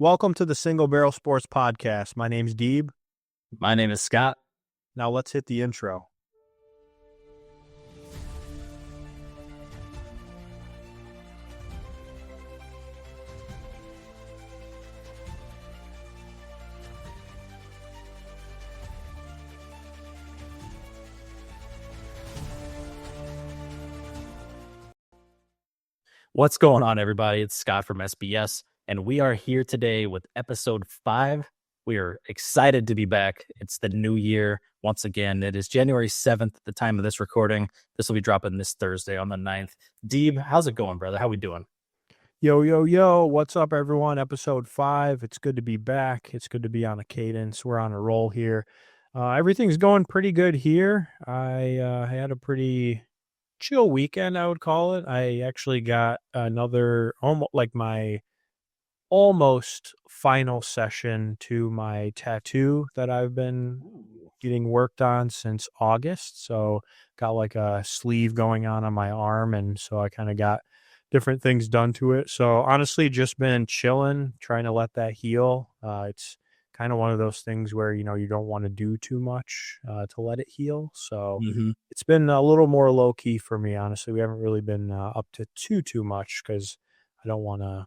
Welcome to the Single Barrel Sports Podcast. My name's Deeb. My name is Scott. Now let's hit the intro. What's going on, everybody? It's Scott from SBS, and we are here today with episode 5. We are excited to be back. It's the new year. Once again, it is January 7th at the time of this recording. This will be dropping this Thursday on the 9th. Deeb, how's it going, brother? How we doing? Yo. What's up, everyone? Episode 5. It's good to be back. It's good to be on a cadence. We're on a roll here. Everything's going pretty good here. I had a pretty chill weekend, I would call it. I actually got another, my almost final session to my tattoo that I've been getting worked on since August. So got like a sleeve going on my arm, and so I kind of got different things done to it. So honestly, just been chilling, trying to let that heal. It's kind of one of those things where, you don't want to do too much to let it heal. So It's been a little more low key for me, honestly. We haven't really been up to too much because I don't want to,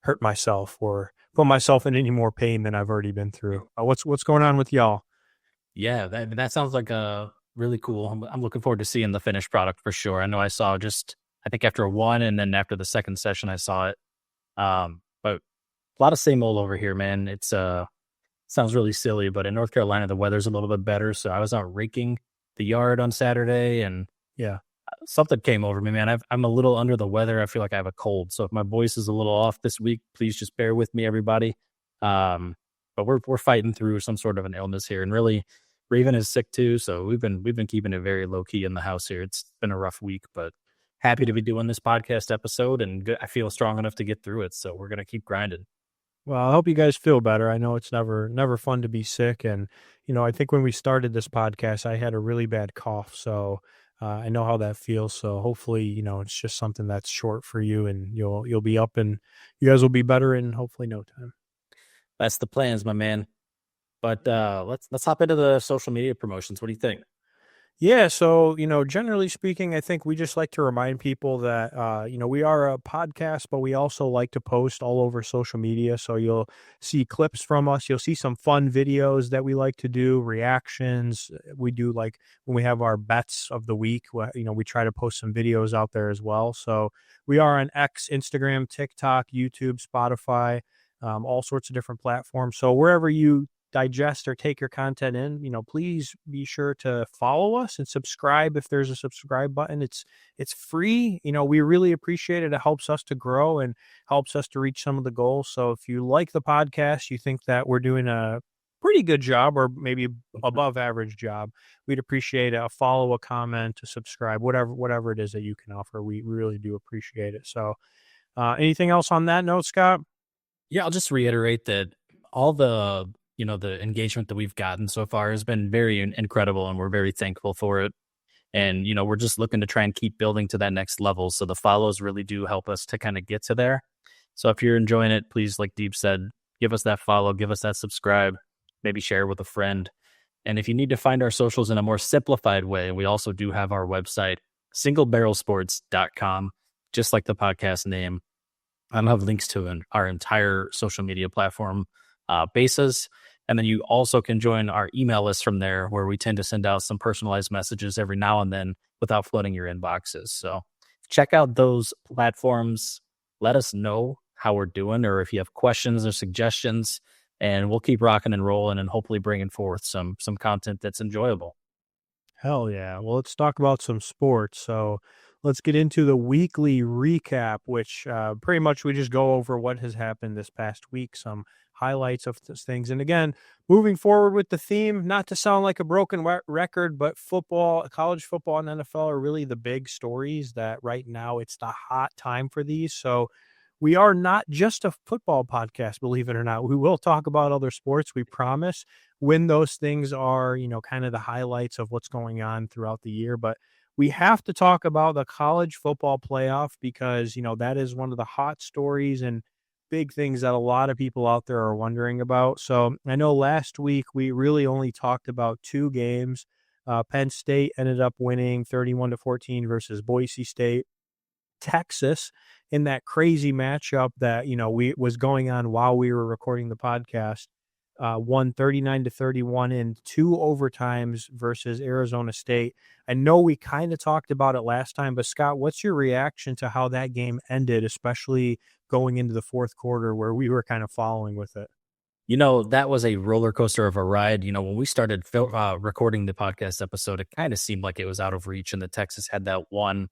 hurt myself or put myself in any more pain than I've already been through. What's going on with y'all? Yeah, that sounds like really cool. I'm looking forward to seeing the finished product for sure. I know I saw I think after one, and then after the second session, I saw it. But a lot of same old over here, man. It's sounds really silly, but in North Carolina, the weather's a little bit better. So I was out raking the yard on Saturday, and something came over me, man. I'm a little under the weather. I feel like I have a cold. So if my voice is a little off this week, please just bear with me, everybody. But we're fighting through some sort of an illness here, and really, Raven is sick too. So we've been keeping it very low key in the house here. It's been a rough week, but happy to be doing this podcast episode, and I feel strong enough to get through it. So we're gonna keep grinding. Well, I hope you guys feel better. I know it's never fun to be sick. And, I think when we started this podcast, I had a really bad cough. So I know how that feels. So hopefully, it's just something that's short for you, and you'll be up, and you guys will be better in hopefully no time. That's the plans, my man. But let's hop into the social media promotions. What do you think? Yeah, so, generally speaking, I think we just like to remind people that, we are a podcast, but we also like to post all over social media. So you'll see clips from us. You'll see some fun videos that we like to do, reactions. We do, like, when we have our bets of the week, we try to post some videos out there as well. So we are on X, Instagram, TikTok, YouTube, Spotify, all sorts of different platforms. So wherever you digest or take your content in, please be sure to follow us and subscribe if there's a subscribe button. It's free. We really appreciate it. It helps us to grow and helps us to reach some of the goals. So if you like the podcast, you think that we're doing a pretty good job or maybe above average job, we'd appreciate a follow, a comment, a subscribe, whatever it is that you can offer. We really do appreciate it. So anything else on that note, Scott? Yeah, I'll just reiterate that all the the engagement that we've gotten so far has been very incredible, and we're very thankful for it. And, we're just looking to try and keep building to that next level. So the follows really do help us to kind of get to there. So if you're enjoying it, please, like Deep said, give us that follow, give us that subscribe, maybe share with a friend. And if you need to find our socials in a more simplified way, we also do have our website, singlebarrelsports.com, just like the podcast name. I have links to our entire social media platform bases. And then you also can join our email list from there, where we tend to send out some personalized messages every now and then without flooding your inboxes. So check out those platforms. Let us know how we're doing, or if you have questions or suggestions, and we'll keep rocking and rolling and hopefully bringing forth some content that's enjoyable. Hell yeah. Well, let's talk about some sports. So let's get into the weekly recap, which pretty much we just go over what has happened this past week, some highlights of things. And again, moving forward with the theme, not to sound like a broken record, but football, college football and NFL are really the big stories that right now it's the hot time for these. So we are not just a football podcast, believe it or not. We will talk about other sports, we promise, when those things are, kind of the highlights of what's going on throughout the year. But we have to talk about the college football playoff because, that is one of the hot stories. And big things that a lot of people out there are wondering about. So I know last week we really only talked about two games. Penn State ended up winning 31-14 versus Boise State. Texas, in that crazy matchup that we was going on while we were recording the podcast, won 39-31 in two overtimes versus Arizona State. I know we kind of talked about it last time, but Scott, what's your reaction to how that game ended, especially going into the fourth quarter where we were kind of following with it? That was a roller coaster of a ride. When we started recording the podcast episode, it kind of seemed like it was out of reach, and the Texas had that one.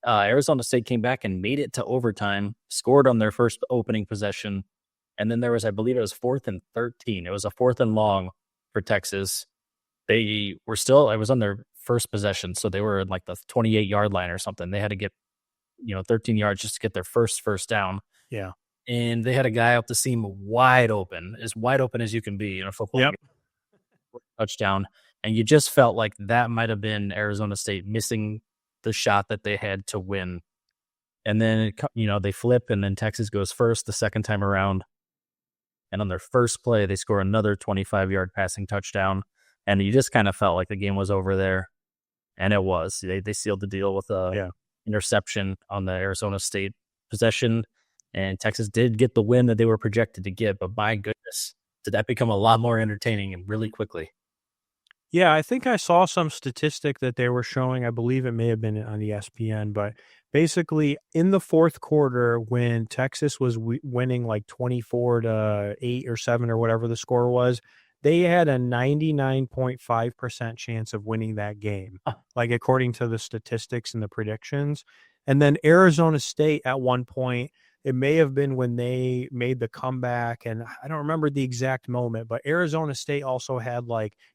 Arizona State came back and made it to overtime, scored on their first opening possession. And then there was, I believe it was 4th and 13. It was a 4th and long for Texas. They were still, I was on their first possession. So they were in like the 28-yard line or something. They had to get, 13 yards just to get their first down. Yeah. And they had a guy up the seam wide open as you can be in a football Yep. game. Touchdown. And you just felt like that might have been Arizona State missing the shot that they had to win. And then, they flip, and then Texas goes first the second time around. And on their first play, they score another 25-yard passing touchdown. And you just kind of felt like the game was over there. And it was. They sealed the deal with a interception on the Arizona State possession. And Texas did get the win that they were projected to get. But my goodness, did that become a lot more entertaining and really quickly. Yeah, I think I saw some statistic that they were showing. I believe it may have been on ESPN, but basically in the fourth quarter, when Texas was winning like 24-8 or 7 or whatever the score was, they had a 99.5% chance of winning that game, like according to the statistics and the predictions. And then Arizona State at one point, it may have been when they made the comeback, and I don't remember the exact moment, but Arizona State also had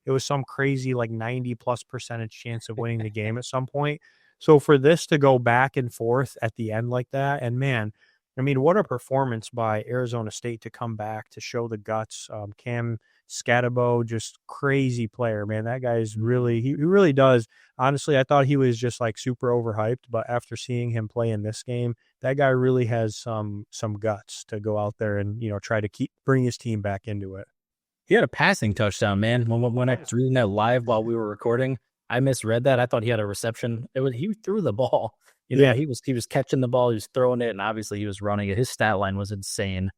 it was some crazy 90+% chance of winning the game at some point. So for this to go back and forth at the end like that, and man, I mean, what a performance by Arizona State to come back to show the guts. Cam Scatabo, just crazy player, man. That guy is really, he really does. Honestly, I thought he was just super overhyped, but after seeing him play in this game, that guy really has some guts to go out there and try to bring his team back into it. He had a passing touchdown, man. When I was reading that live while we were recording, I misread that. I thought he had a reception. He threw the ball. He was catching the ball, he was throwing it, and obviously he was running it. His stat line was insane.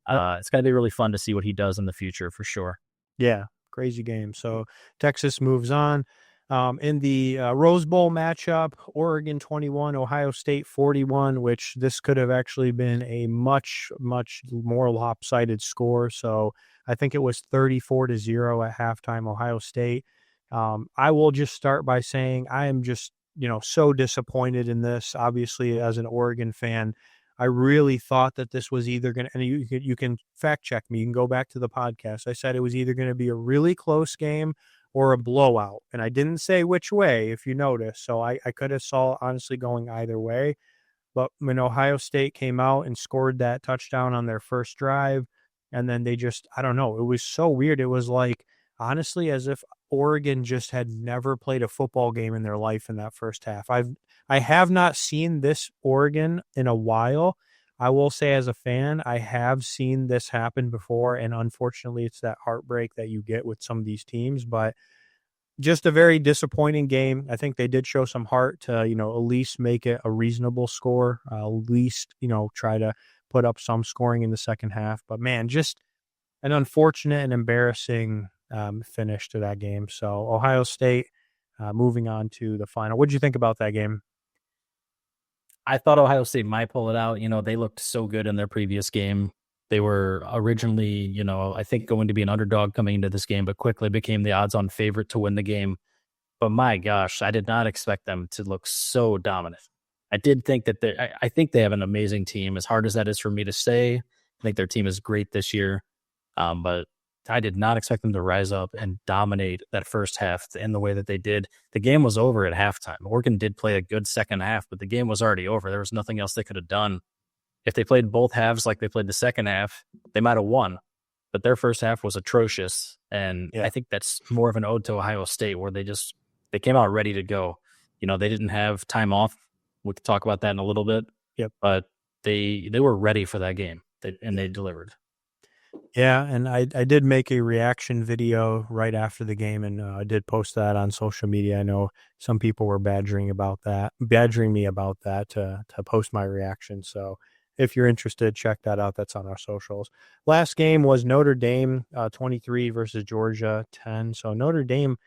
It's going to be really fun to see what he does in the future for sure. Yeah, crazy game. So Texas moves on. In the Rose Bowl matchup, Oregon 21, Ohio State 41, which this could have actually been a much, much more lopsided score. So I think it was 34-0 at halftime, Ohio State. I will just start by saying I am just, so disappointed in this. Obviously, as an Oregon fan, I really thought that this was either going to, and you can fact check me. You can go back to the podcast. I said it was either going to be a really close game or a blowout. And I didn't say which way, if you notice. So I could have saw honestly going either way. But when Ohio State came out and scored that touchdown on their first drive, and then they just, I don't know, it was so weird. It was honestly, as if Oregon just had never played a football game in their life in that first half. I have not seen this Oregon in a while. I will say as a fan, I have seen this happen before, and unfortunately it's that heartbreak that you get with some of these teams, but just a very disappointing game. I think they did show some heart to, at least make it a reasonable score, at least, try to put up some scoring in the second half, but man, just an unfortunate and embarrassing finish to that game. So Ohio State moving on to the final. What did you think about that game? I thought Ohio State might pull it out. They looked so good in their previous game. They were originally, I think going to be an underdog coming into this game, but quickly became the odds-on favorite to win the game. But my gosh, I did not expect them to look so dominant. I did think that I think they have an amazing team. As hard as that is for me to say, I think their team is great this year. But I did not expect them to rise up and dominate that first half in the way that they did. The game was over at halftime. Oregon did play a good second half, but the game was already over. There was nothing else they could have done. If they played both halves like they played the second half, they might have won. But their first half was atrocious. And I think that's more of an ode to Ohio State, where they came out ready to go. They didn't have time off. We could talk about that in a little bit. Yep. But they were ready for that game. They delivered. Yeah, and I did make a reaction video right after the game, and I did post that on social media. I know some people were badgering me about that to post my reaction. So if you're interested, check that out. That's on our socials. Last game was Notre Dame 23 versus Georgia 10. So Notre Dame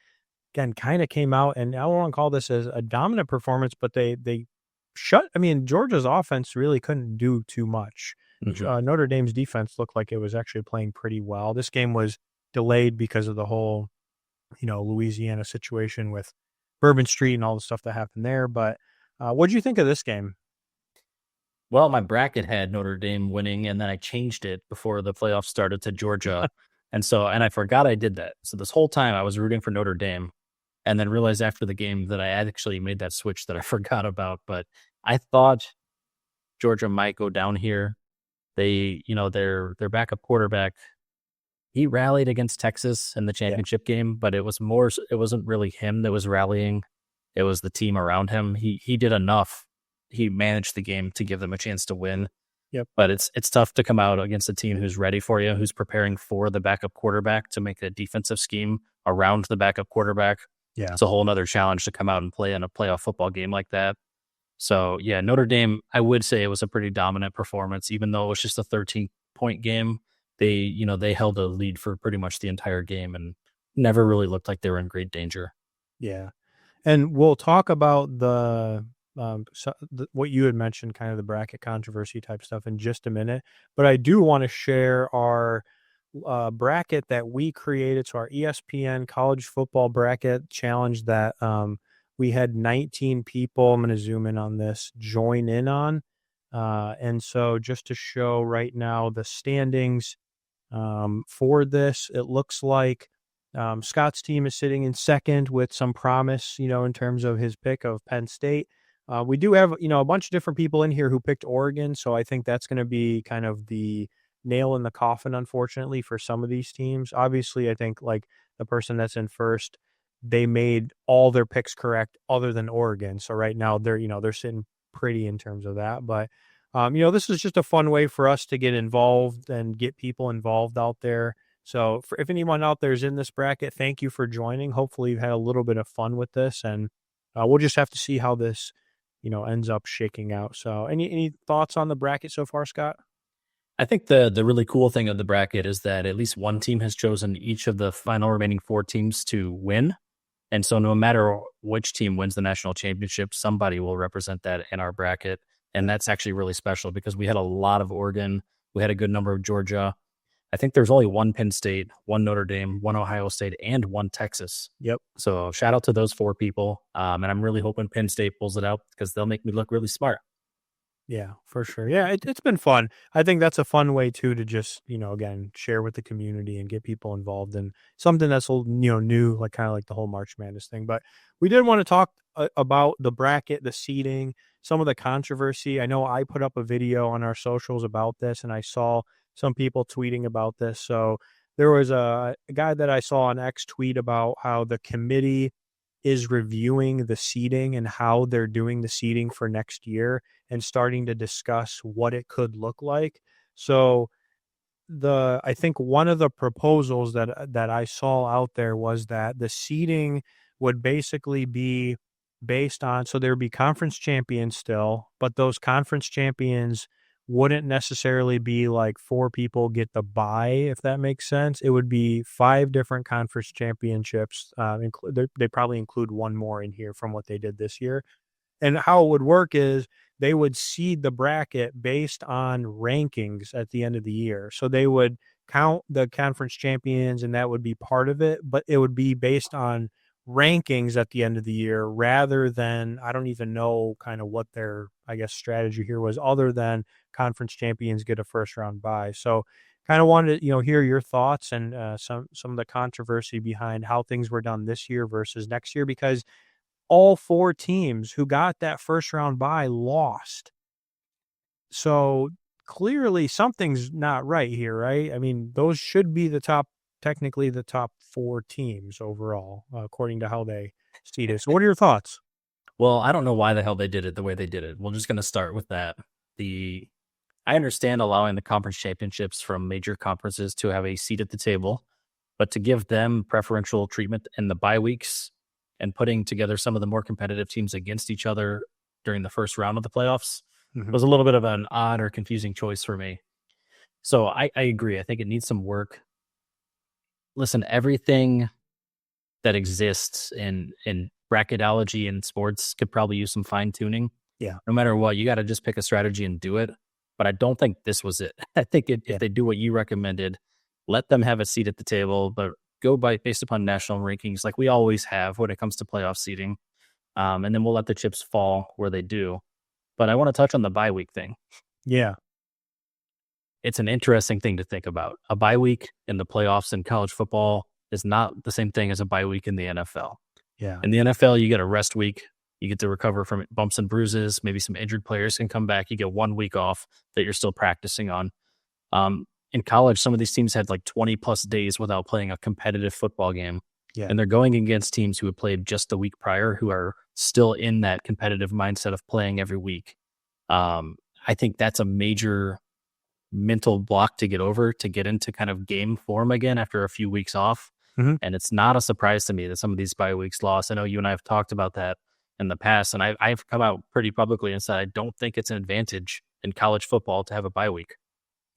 again kind of came out, and I don't want to call this as a dominant performance, but they shut. I mean, Georgia's offense really couldn't do too much. Mhm. Notre Dame's defense looked like it was actually playing pretty well. This game was delayed because of the whole, Louisiana situation with Bourbon Street and all the stuff that happened there. But what do you think of this game? Well, my bracket had Notre Dame winning, and then I changed it before the playoffs started to Georgia. And I forgot I did that. So this whole time I was rooting for Notre Dame, and then realized after the game that I actually made that switch that I forgot about. But I thought Georgia might go down here. Their backup quarterback, he rallied against Texas in the Yeah. championship game, but it wasn't really him that was rallying. It was the team around him. He did enough. He managed the game to give them a chance to win. Yep. But it's tough to come out against a team who's ready for you, who's preparing for the backup quarterback to make a defensive scheme around the backup quarterback. Yeah. It's a whole nother challenge to come out and play in a playoff football game like that. So yeah, Notre Dame, I would say it was a pretty dominant performance, even though it was just a 13-point game. They held a lead for pretty much the entire game and never really looked like they were in great danger. Yeah. And we'll talk about what you had mentioned, kind of the bracket controversy type stuff in just a minute. But I do want to share our bracket that we created. So our ESPN college football bracket challenge that we had 19 people. I'm going to zoom in on this, join in on. And so just to show right now the standings for this, it looks like Scott's team is sitting in second with some promise, in terms of his pick of Penn State. We do have, a bunch of different people in here who picked Oregon. So I think that's going to be kind of the nail in the coffin, unfortunately, for some of these teams. Obviously, I think like the person that's in first, they made all their picks correct other than Oregon. So right now they're sitting pretty in terms of that. But, this is just a fun way for us to get involved and get people involved out there. So if anyone out there is in this bracket, thank you for joining. Hopefully you've had a little bit of fun with this, and we'll just have to see how this, ends up shaking out. So any thoughts on the bracket so far, Scott? I think the really cool thing of the bracket is that at least one team has chosen each of the final remaining four teams to win. And so no matter which team wins the national championship, somebody will represent that in our bracket. And that's actually really special because we had a lot of Oregon. We had a good number of Georgia. I think there's only one Penn State, one Notre Dame, one Ohio State, and one Texas. Yep. So shout out to those four people. And I'm really hoping Penn State pulls it out because they'll make me look really smart. Yeah, for sure. Yeah, it's been fun. I think that's a fun way too to just, again, share with the community and get people involved in something that's new, like kind of like the whole March Madness thing. But we did want to talk about the bracket, the seating, some of the controversy. I know I put up a video on our socials about this, and I saw some people tweeting about this. So there was a guy that I saw on X tweet about how the committee is reviewing the seating and how they're doing the seating for next year and starting to discuss what it could look like. So I think one of the proposals that I saw out there was that the seating would basically be based on, so there would be conference champions still, but those conference champions wouldn't necessarily be like four people get the bye, if that makes sense. It would be five different conference championships. They probably include one more in here from what they did this year. And how it would work is they would seed the bracket based on rankings at the end of the year. So they would count the conference champions, and that would be part of it, but it would be based on rankings at the end of the year rather than, I don't even know kind of what their, I guess, strategy here was, other than conference champions get a first round bye. So kind of wanted to, hear your thoughts and some of the controversy behind how things were done this year versus next year, because all four teams who got that first round bye lost. So clearly something's not right here, right? I mean, those should be technically the top four teams overall, according to how they seeded. So what are your thoughts? Well, I don't know why the hell they did it the way they did it. We're just going to start with that. The I understand allowing the conference championships from major conferences to have a seat at the table, but to give them preferential treatment in the bye weeks and putting together some of the more competitive teams against each other during the first round of the playoffs Mhm. was a little bit of an odd or confusing choice for me. So I agree. I think it needs some work. Listen, everything that exists in bracketology and sports could probably use some fine tuning. Yeah. No matter what, you got to just pick a strategy and do it. But I don't think this was it. I think if Yeah. they do what you recommended, let them have a seat at the table, but go by based upon national rankings like we always have when it comes to playoff seating. And then we'll let the chips fall where they do. But I want to touch on the bye week thing. Yeah. It's an interesting thing to think about. A bye week in the playoffs in college football is not the same thing as a bye week in the NFL. Yeah. In the NFL, you get a rest week. You get to recover from bumps and bruises. Maybe some injured players can come back. You get 1 week off that you're still practicing on. In college, some of these teams had like 20 plus days without playing a competitive football game. Yeah. And they're going against teams who had played just the week prior who are still in that competitive mindset of playing every week. I think that's a major mental block to get over to get into kind of game form again after a few weeks off. Mhm. And it's not a surprise to me that some of these bye weeks lost. I know you and I have talked about that in the past, and I've come out pretty publicly and said I don't think it's an advantage in college football to have a bye week.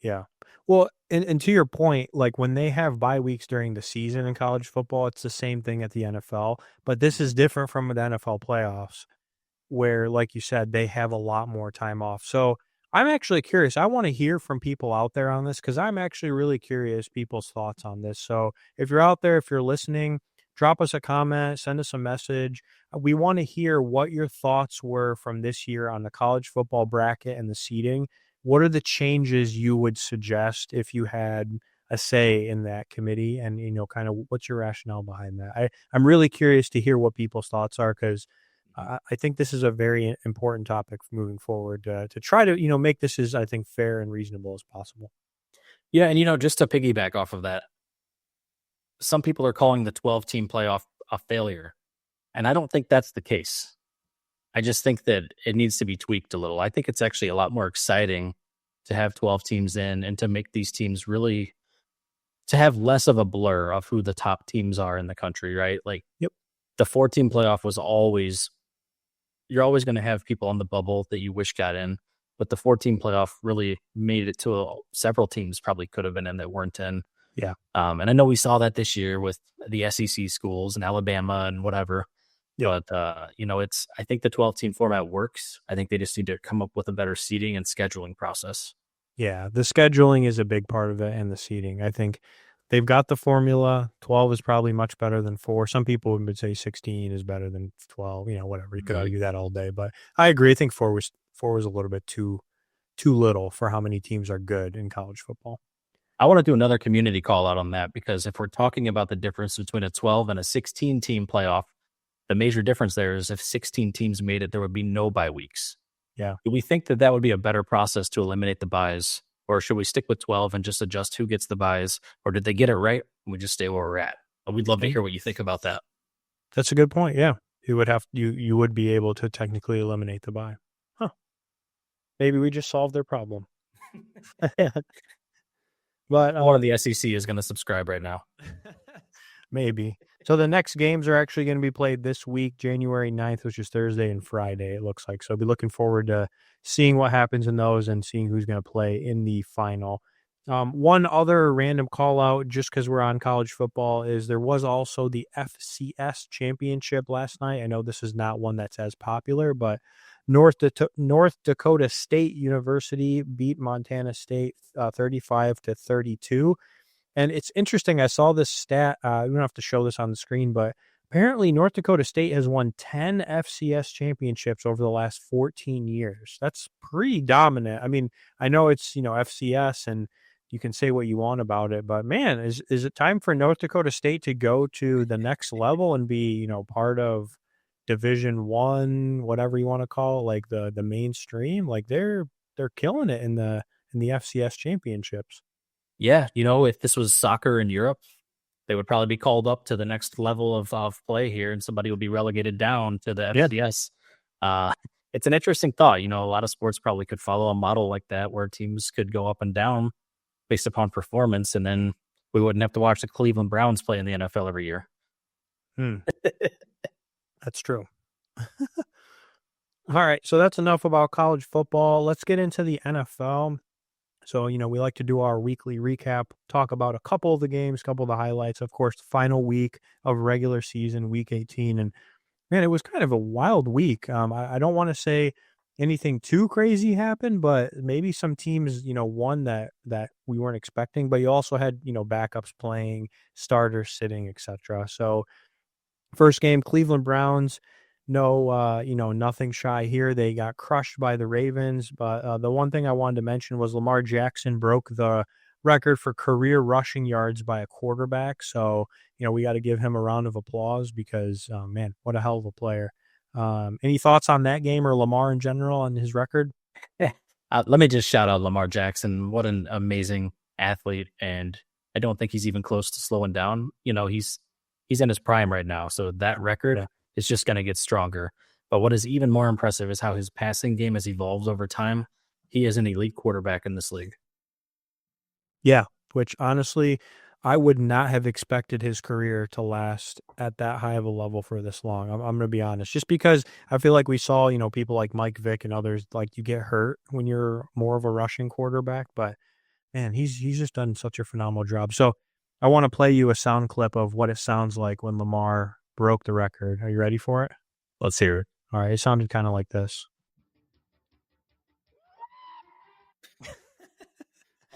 Yeah. Well, and to your point, like when they have bye weeks during the season in college football, it's the same thing at the NFL, but this is different from the NFL playoffs where, like you said, they have a lot more time off. So I'm actually curious. I want to hear from people out there on this because I'm actually really curious people's thoughts on this. So if you're out there, if you're listening, drop us a comment, send us a message. We want to hear what your thoughts were from this year on the college football bracket and the seeding. What are the changes you would suggest if you had a say in that committee? And, kind of what's your rationale behind that? I'm really curious to hear what people's thoughts are because I think this is a very important topic moving forward to try to, make this as, I think, fair and reasonable as possible. Yeah, and just to piggyback off of that, some people are calling the 12-team playoff a failure, and I don't think that's the case. I just think that it needs to be tweaked a little. I think it's actually a lot more exciting to have 12 teams in and to make these teams really to have less of a blur of who the top teams are in the country, right? Like Yep. the 4-team playoff was always you're always going to have people on the bubble that you wish got in, but the 4-team playoff really made it to several teams probably could have been in that weren't in. Yeah. And I know we saw that this year with the SEC schools and Alabama and whatever. Yep. But I think the 12-team format works. I think they just need to come up with a better seating and scheduling process. Yeah. The scheduling is a big part of it and the seating. I think they've got the formula. 12 is probably much better than 4. Some people would say 16 is better than 12, whatever. You could argue that all day, but I agree. I think 4 was a little bit too little for how many teams are good in college football. I want to do another community call out on that because if we're talking about the difference between a 12 and a 16 team playoff, the major difference there is if 16 teams made it, there would be no bye weeks. Yeah. Do we think that would be a better process to eliminate the buys, or should we stick with 12 and just adjust who gets the buys, or did they get it right and we just stay where we're at? We'd love to hear what you think about that. That's a good point. Yeah. You would be able to technically eliminate the buy. Huh. Maybe we just solved their problem. But one of the SEC is going to subscribe right now. Maybe. So the next games are actually going to be played this week, January 9th, which is Thursday and Friday, it looks like. So I'll be looking forward to seeing what happens in those and seeing who's going to play in the final. One other random call out, just because we're on college football, is there was also the FCS championship last night. I know this is not one that's as popular, but North Dakota State University beat Montana State 35-32. And it's interesting. I saw this stat. We don't have to show this on the screen, but apparently North Dakota State has won 10 FCS championships over the last 14 years. That's pretty dominant. I mean, I know it's, FCS and you can say what you want about it, but man, is it time for North Dakota State to go to the next level and be, part of Division I, whatever you want to call it, like the mainstream? Like they're killing it in the FCS championships. Yeah, if this was soccer in Europe, they would probably be called up to the next level of play here, and somebody would be relegated down to the FCS. it's an interesting thought. You know, a lot of sports probably could follow a model like that where teams could go up and down based upon performance, and then we wouldn't have to watch the Cleveland Browns play in the NFL every year. Hmm, that's true. All right, so that's enough about college football. Let's get into the NFL. So, we like to do our weekly recap, talk about a couple of the games, a couple of the highlights, of course, the final week of regular season, week 18. And man, it was kind of a wild week. I don't want to say anything too crazy happened, but maybe some teams, won that we weren't expecting. But you also had, backups playing, starters sitting, etc. So first game, Cleveland Browns. No, nothing shy here. They got crushed by the Ravens. But the one thing I wanted to mention was Lamar Jackson broke the record for career rushing yards by a quarterback. So, we got to give him a round of applause because, man, what a hell of a player. Any thoughts on that game or Lamar in general on his record? Let me just shout out Lamar Jackson. What an amazing athlete. And I don't think he's even close to slowing down. He's in his prime right now. So that record is just going to get stronger. But what is even more impressive is how his passing game has evolved over time. He is an elite quarterback in this league. Yeah, which honestly, I would not have expected his career to last at that high of a level for this long. I'm going to be honest, just because I feel like we saw, people like Mike Vick and others, like you get hurt when you're more of a rushing quarterback. But man, he's just done such a phenomenal job. So I want to play you a sound clip of what it sounds like when Lamar broke the record. Are you ready for it? Let's hear it. All right. It sounded kind of like this.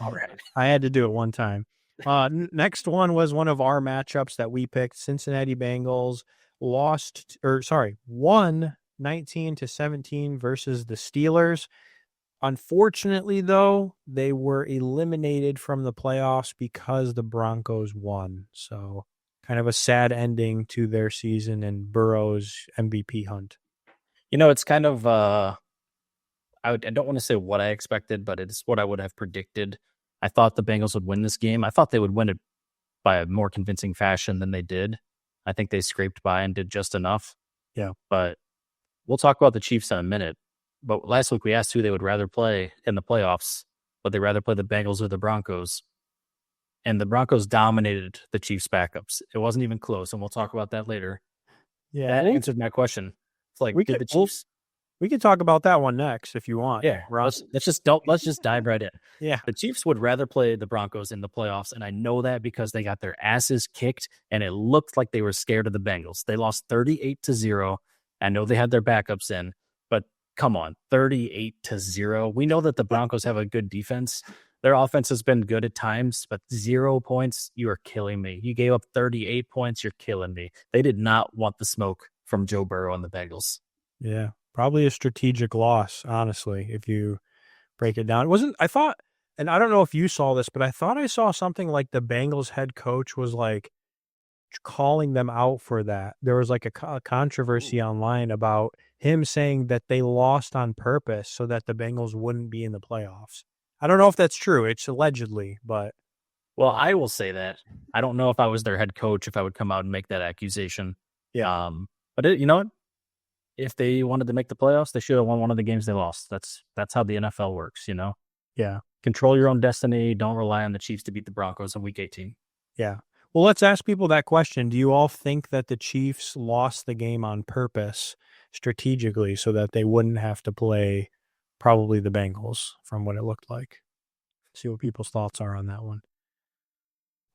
All right. I had to do it one time. Next one was one of our matchups that we picked. Cincinnati Bengals won 19-17 versus the Steelers. Unfortunately, though, they were eliminated from the playoffs because the Broncos won. So kind of a sad ending to their season and Burrow's MVP hunt. It's kind of, I don't want to say what I expected, but it's what I would have predicted. I thought the Bengals would win this game. I thought they would win it by a more convincing fashion than they did. I think they scraped by and did just enough. Yeah. But we'll talk about the Chiefs in a minute. But last week we asked who they would rather play in the playoffs. Would they rather play the Bengals or the Broncos? And the Broncos dominated the Chiefs' backups. It wasn't even close, and we'll talk about that later. Yeah. That answered my question. It's like, did the Chiefs... We could talk about that one next if you want. Yeah, let's just dive right in. Yeah. The Chiefs would rather play the Broncos in the playoffs, and I know that because they got their asses kicked, and it looked like they were scared of the Bengals. They lost 38-0. I know they had their backups in, but come on, 38-0. We know that the Broncos have a good defense. Their offense has been good at times, but 0 points, you are killing me. You gave up 38 points, you're killing me. They did not want the smoke from Joe Burrow and the Bengals. Yeah. Probably a strategic loss, honestly, if you break it down. I thought, and I don't know if you saw this, but I thought I saw something like the Bengals head coach was like calling them out for that. There was like a controversy online about him saying that they lost on purpose so that the Bengals wouldn't be in the playoffs. I don't know if that's true. It's allegedly, but. Well, I will say that. I don't know if I was their head coach, if I would come out and make that accusation. Yeah. But you know what? If they wanted to make the playoffs, they should have won one of the games they lost. That's how the NFL works, Yeah. Control your own destiny. Don't rely on the Chiefs to beat the Broncos in Week 18. Yeah. Well, let's ask people that question. Do you all think that the Chiefs lost the game on purpose strategically so that they wouldn't have to play probably the Bengals from what it looked like? See what people's thoughts are on that one.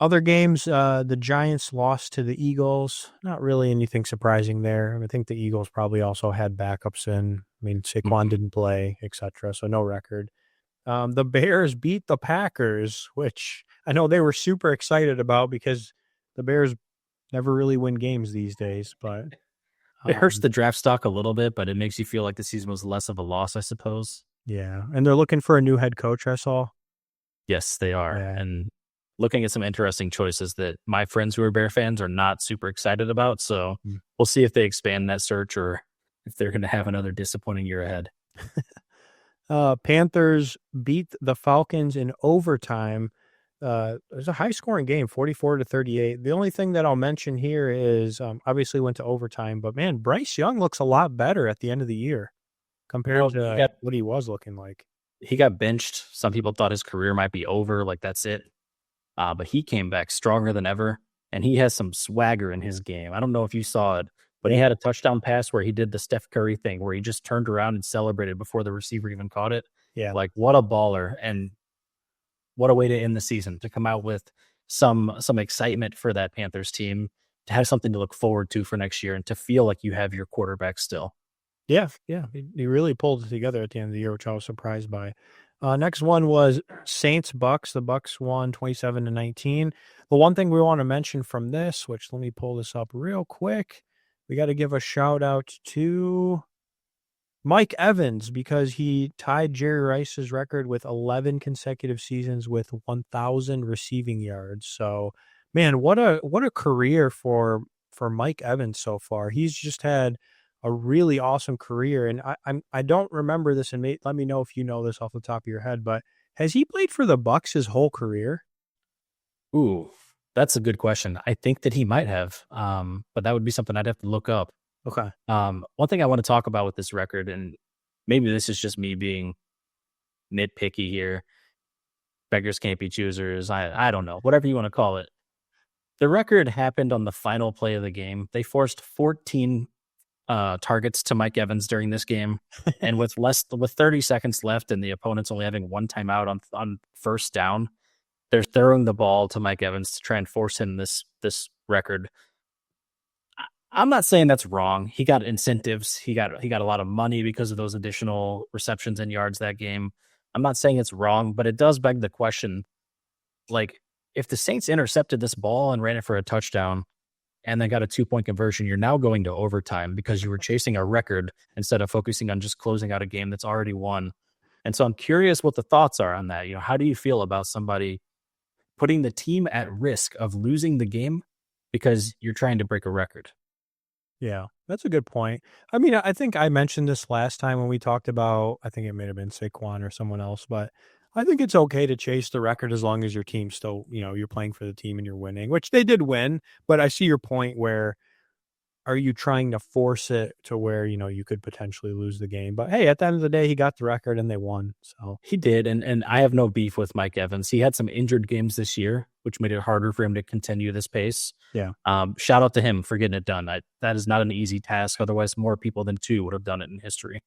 Other games, the Giants lost to the Eagles. Not really anything surprising there. I think the Eagles probably also had backups in. I mean, Saquon didn't play, etc. So no record. The Bears beat the Packers, which I know they were super excited about because the Bears never really win games these days. But it hurts the draft stock a little bit, but it makes you feel like the season was less of a loss, I suppose. Yeah, and they're looking for a new head coach, I saw. Yes, they are. Yeah. And looking at some interesting choices that my friends who are Bear fans are not super excited about. So we'll see if they expand that search or if they're going to have another disappointing year ahead. Panthers beat the Falcons in overtime. It was a high-scoring game, 44-38. The only thing that I'll mention here is obviously went to overtime, but man, Bryce Young looks a lot better at the end of the year. compared Well, to what he was looking like. he got benched. Some people thought his career might be over, like that's it. But he came back stronger than ever, and he has some swagger in his game. I don't know if you saw it, but he had a touchdown pass where he did the Steph Curry thing, where he just turned around and celebrated before the receiver even caught it. Yeah. Like, what a baller, and what a way to end the season, to come out with some excitement for that Panthers team, to have something to look forward to for next year, and to feel like you have your quarterback still. Yeah, yeah, he really pulled it together at the end of the year, which I was surprised by. Next one was Saints Bucks. The Bucks won 27-19. The one thing we want to mention from this, which let me pull this up real quick, we got to give a shout out to Mike Evans, because he tied Jerry Rice's record with 11 consecutive seasons with 1,000 receiving yards. So, man, what a career for Mike Evans so far. He's just had a really awesome career, and I don't remember this, and let me know if you know this off the top of your head. But has he played for the Bucks his whole career? Ooh, that's a good question. I think that he might have, but that would be something I'd have to look up. Okay. One thing I want to talk about with this record, and maybe this is just me being nitpicky here. Beggars can't be choosers. I don't know, whatever you want to call it. The record happened on the final play of the game. They forced 14 targets to Mike Evans during this game, and with 30 seconds left, and the opponents only having one timeout on first down, they're throwing the ball to Mike Evans to try and force him this record. I'm not saying that's wrong. He got incentives. He got a lot of money because of those additional receptions and yards that game. I'm not saying it's wrong, but it does beg the question, like, if the Saints intercepted this ball and ran it for a touchdown and then got a 2-point conversion, you're now going to overtime because you were chasing a record instead of focusing on just closing out a game that's already won. And so I'm curious what the thoughts are on that. How do you feel about somebody putting the team at risk of losing the game because you're trying to break a record? Yeah, that's a good point. I mean, I think I mentioned this last time when we talked about, I think it may have been Saquon or someone else, but I think it's okay to chase the record as long as your team still, you're playing for the team and you're winning, which they did win. But I see your point where, are you trying to force it to where, you could potentially lose the game? But hey, at the end of the day, he got the record and they won. So He did, and I have no beef with Mike Evans. He had some injured games this year, which made it harder for him to continue this pace. yeah. Shout out to him for getting it done. That is not an easy task. Otherwise, more people than two would have done it in history.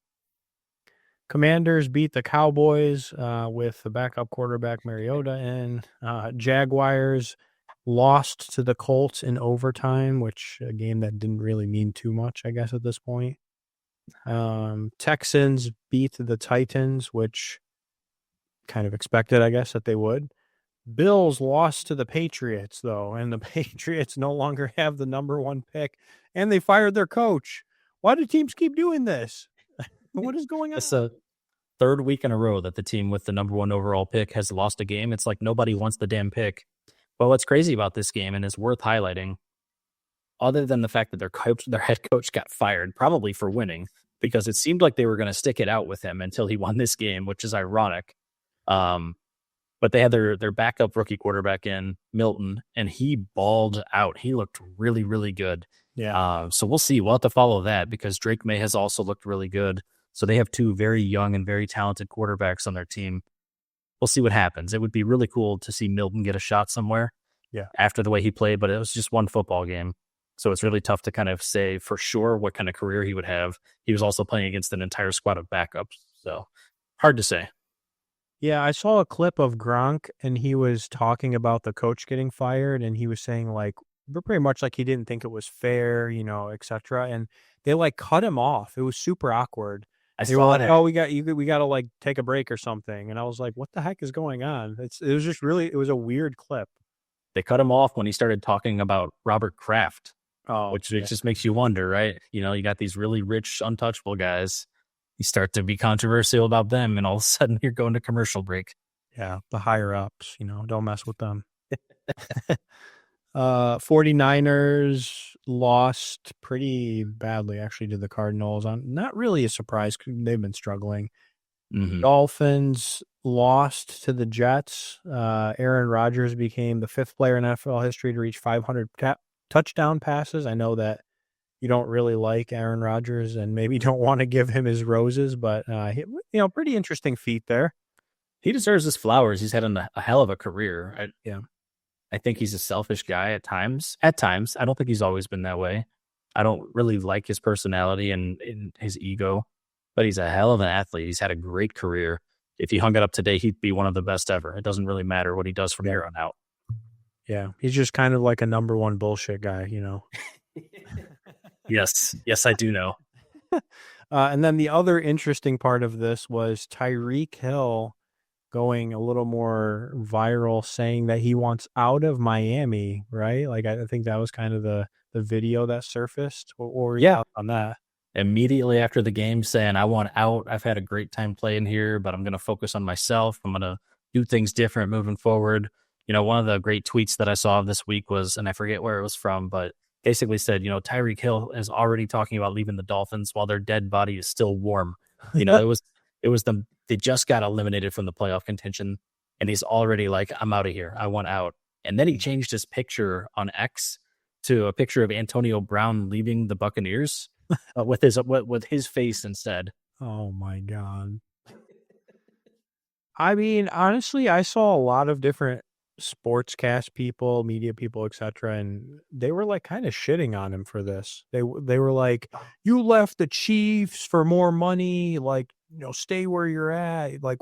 Commanders beat the Cowboys with the backup quarterback Mariota, and Jaguars lost to the Colts in overtime, which a game that didn't really mean too much, I guess, at this point. Texans beat the Titans, which kind of expected, I guess, that they would. Bills lost to the Patriots, though, and the Patriots no longer have the number 1 pick, and they fired their coach. Why do teams keep doing this? What is going on? It's the third week in a row that the team with the number 1 overall pick has lost a game. It's like nobody wants the damn pick. But what's crazy about this game, and is worth highlighting, other than the fact that their head coach got fired, probably for winning, because it seemed like they were going to stick it out with him until he won this game, which is ironic. But they had their backup rookie quarterback in, Milton, and he balled out. He looked really, really good. Yeah. So we'll see. We'll have to follow that, because Drake May has also looked really good. So they have 2 very young and very talented quarterbacks on their team. We'll see what happens. It would be really cool to see Milton get a shot somewhere after the way he played, but it was just one football game. So it's really tough to kind of say for sure what kind of career he would have. He was also playing against an entire squad of backups. So hard to say. Yeah, I saw a clip of Gronk, and he was talking about the coach getting fired, and he was saying, like, pretty much like he didn't think it was fair, et cetera. And they cut him off. It was super awkward. They were like, "Oh, we got to take a break or something." And I was like, "What the heck is going on?" It was just really, it was a weird clip. They cut him off when he started talking about Robert Kraft, which yeah. just makes you wonder, right? You got these really rich, untouchable guys. You start to be controversial about them, and all of a sudden you're going to commercial break. Yeah, the higher ups, don't mess with them. 49ers lost pretty badly, actually, to the Cardinals. Not really a surprise. They've been struggling. Mm-hmm. Dolphins lost to the Jets. Aaron Rodgers became the 5th player in NFL history to reach 500 touchdown passes. I know that you don't really like Aaron Rodgers and maybe don't want to give him his roses, but pretty interesting feat there. He deserves his flowers. He's had a hell of a career. Yeah. I think he's a selfish guy at times. At times, I don't think he's always been that way. I don't really like his personality and his ego, but he's a hell of an athlete. He's had a great career. If he hung it up today, he'd be one of the best ever. It doesn't really matter what he does from here on out. Yeah. He's just kind of like a number one bullshit guy, you know? Yes. Yes, I do know. And then the other interesting part of this was Tyreek Hill going a little more viral, saying that he wants out of Miami, right? Like, I think that was kind of the video that surfaced. Or Yeah. on that. Immediately after the game saying, I want out. I've had a great time playing here, but I'm going to focus on myself. I'm going to do things different moving forward. You know, one of the great tweets that I saw this week was, and I forget where it was from, but basically said, you know, Tyreek Hill is already talking about leaving the Dolphins while their dead body is still warm. You know, they just got eliminated from the playoff contention, and he's already like, I'm out of here. I want out. And then he changed his picture on X to a picture of Antonio Brown leaving the Buccaneers with his face instead. Oh my God. I mean, honestly, I saw a lot of different sportscast people, media people, etc., and they were like kind of shitting on him for this. They were like, "You left the Chiefs for more money, like, you know, stay where you're at. Like,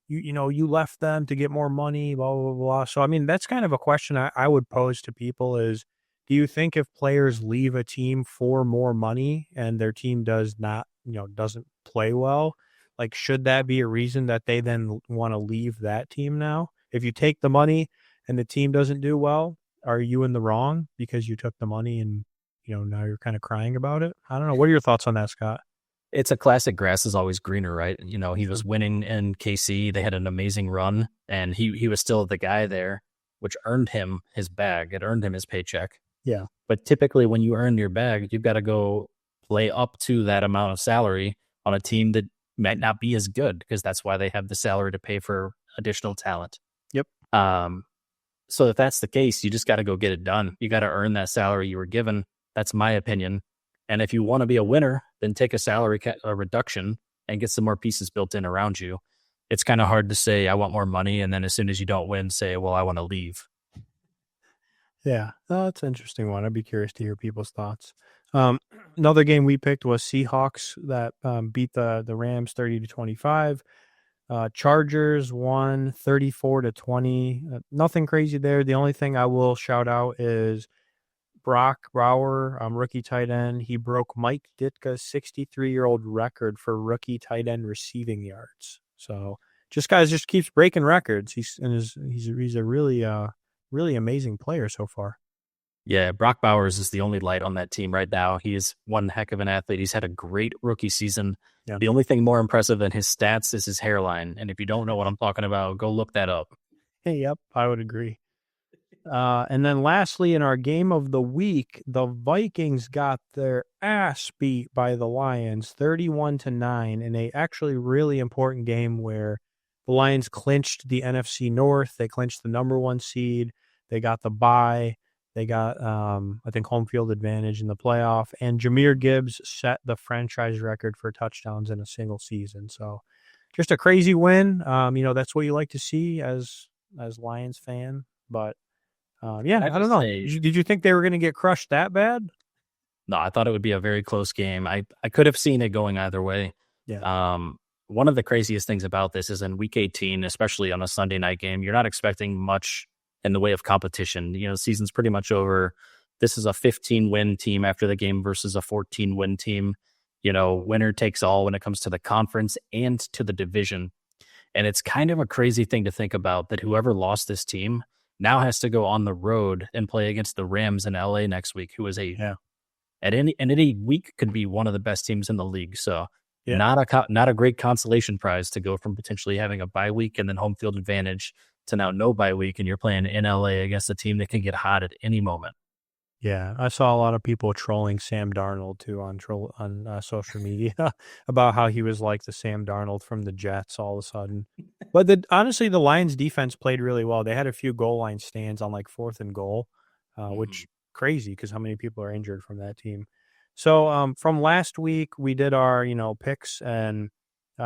you left them to get more money, blah blah blah." So, I mean, that's kind of a question I would pose to people: is, do you think if players leave a team for more money and their team doesn't play well, like, should that be a reason that they then want to leave that team now? If you take the money and the team doesn't do well, are you in the wrong because you took the money and, now you're kind of crying about it? I don't know. What are your thoughts on that, Scott? It's a classic grass is always greener, right? You know, he was winning in KC. They had an amazing run, and he was still the guy there, which earned him his bag. It earned him his paycheck. Yeah. But typically when you earn your bag, you've got to go play up to that amount of salary on a team that might not be as good, because that's why they have the salary to pay for additional talent. Yep. So if that's the case, you just got to go get it done. You got to earn that salary you were given. That's my opinion. And if you want to be a winner, then take a salary reduction and get some more pieces built in around you. It's kind of hard to say, I want more money, and then as soon as you don't win, say, well, I want to leave. Yeah, that's an interesting one. I'd be curious to hear people's thoughts. Another game we picked was Seahawks that beat the Rams 30-25. Chargers won 34-20. Nothing crazy there. The only thing I will shout out is Brock Bauer, rookie tight end. He broke Mike Ditka's 63-year-old record for rookie tight end receiving yards. So just keeps breaking records. He's a really really amazing player so far. Yeah, Brock Bowers is the only light on that team right now. He is one heck of an athlete. He's had a great rookie season. Yeah. The only thing more impressive than his stats is his hairline. And if you don't know what I'm talking about, go look that up. Hey, yep, I would agree. And then lastly, in our game of the week, the Vikings got their ass beat by the Lions 31-9 in a actually really important game where the Lions clinched the NFC North. They clinched the number 1 seed. They got the bye. They got, I think, home field advantage in the playoff. And Jahmyr Gibbs set the franchise record for touchdowns in a single season. So just a crazy win. That's what you like to see as Lions fan. But, I don't know. Did you think they were going to get crushed that bad? No, I thought it would be a very close game. I could have seen it going either way. Yeah. One of the craziest things about this is in week 18, especially on a Sunday night game, you're not expecting much in the way of competition. You know, the season's pretty much over. This is a 15-win team after the game versus a 14-win team. You know, winner takes all when it comes to the conference and to the division. And it's kind of a crazy thing to think about that whoever lost this team now has to go on the road and play against the Rams in LA next week, who is at any week could be one of the best teams in the league. So not a great consolation prize to go from potentially having a bye week and then home field advantage to now no bye week, and you're playing in LA against a team that can get hot at any moment. Yeah, I saw a lot of people trolling Sam Darnold too on social media about how he was like the Sam Darnold from the Jets all of a sudden. But honestly, the Lions defense played really well. They had a few goal line stands on like 4th and goal, which crazy because how many people are injured from that team. So from last week, we did our, picks, and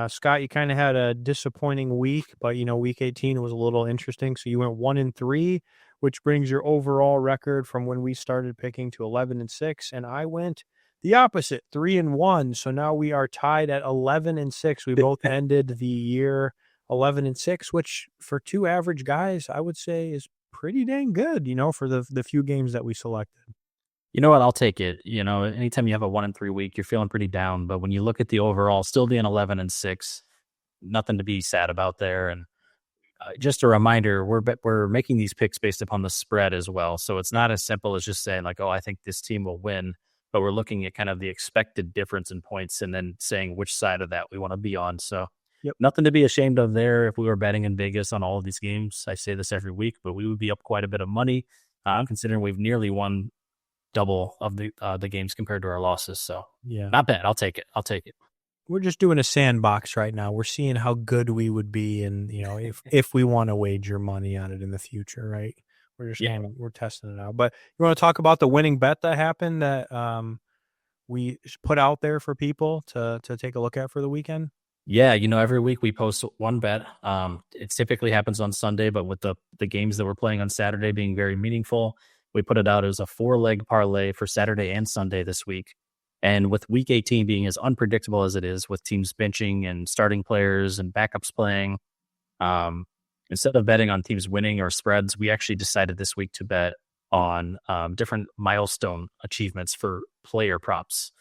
Scott, you kind of had a disappointing week, but week 18 was a little interesting. So you went 1-3, which brings your overall record from when we started picking to 11-6, and I went the opposite, 3-1. So now we are tied at 11-6. We both ended the year 11-6, which for two average guys, I would say is pretty dang good, for the few games that we selected. You know what? I'll take it. Anytime you have a 1-3 week, you're feeling pretty down. But when you look at the overall, still being 11-6, nothing to be sad about there. And just a reminder, we're making these picks based upon the spread as well. So it's not as simple as just saying like, oh, I think this team will win. But we're looking at kind of the expected difference in points and then saying which side of that we want to be on. So nothing to be ashamed of there. If we were betting in Vegas on all of these games, I say this every week, but we would be up quite a bit of money, considering we've nearly won double of the games compared to our losses. So not bad. I'll take it. We're just doing a sandbox right now. We're seeing how good we would be, and if we want to wager money on it in the future, right? We're just we're testing it out. But you want to talk about the winning bet that happened that we put out there for people to take a look at for the weekend? Yeah, every week we post one bet. It typically happens on Sunday, but with the games that we're playing on Saturday being very meaningful, we put it out as a 4-leg parlay for Saturday and Sunday this week. And with week 18 being as unpredictable as it is, with teams benching and starting players and backups playing, instead of betting on teams winning or spreads, we actually decided this week to bet on different milestone achievements for player props.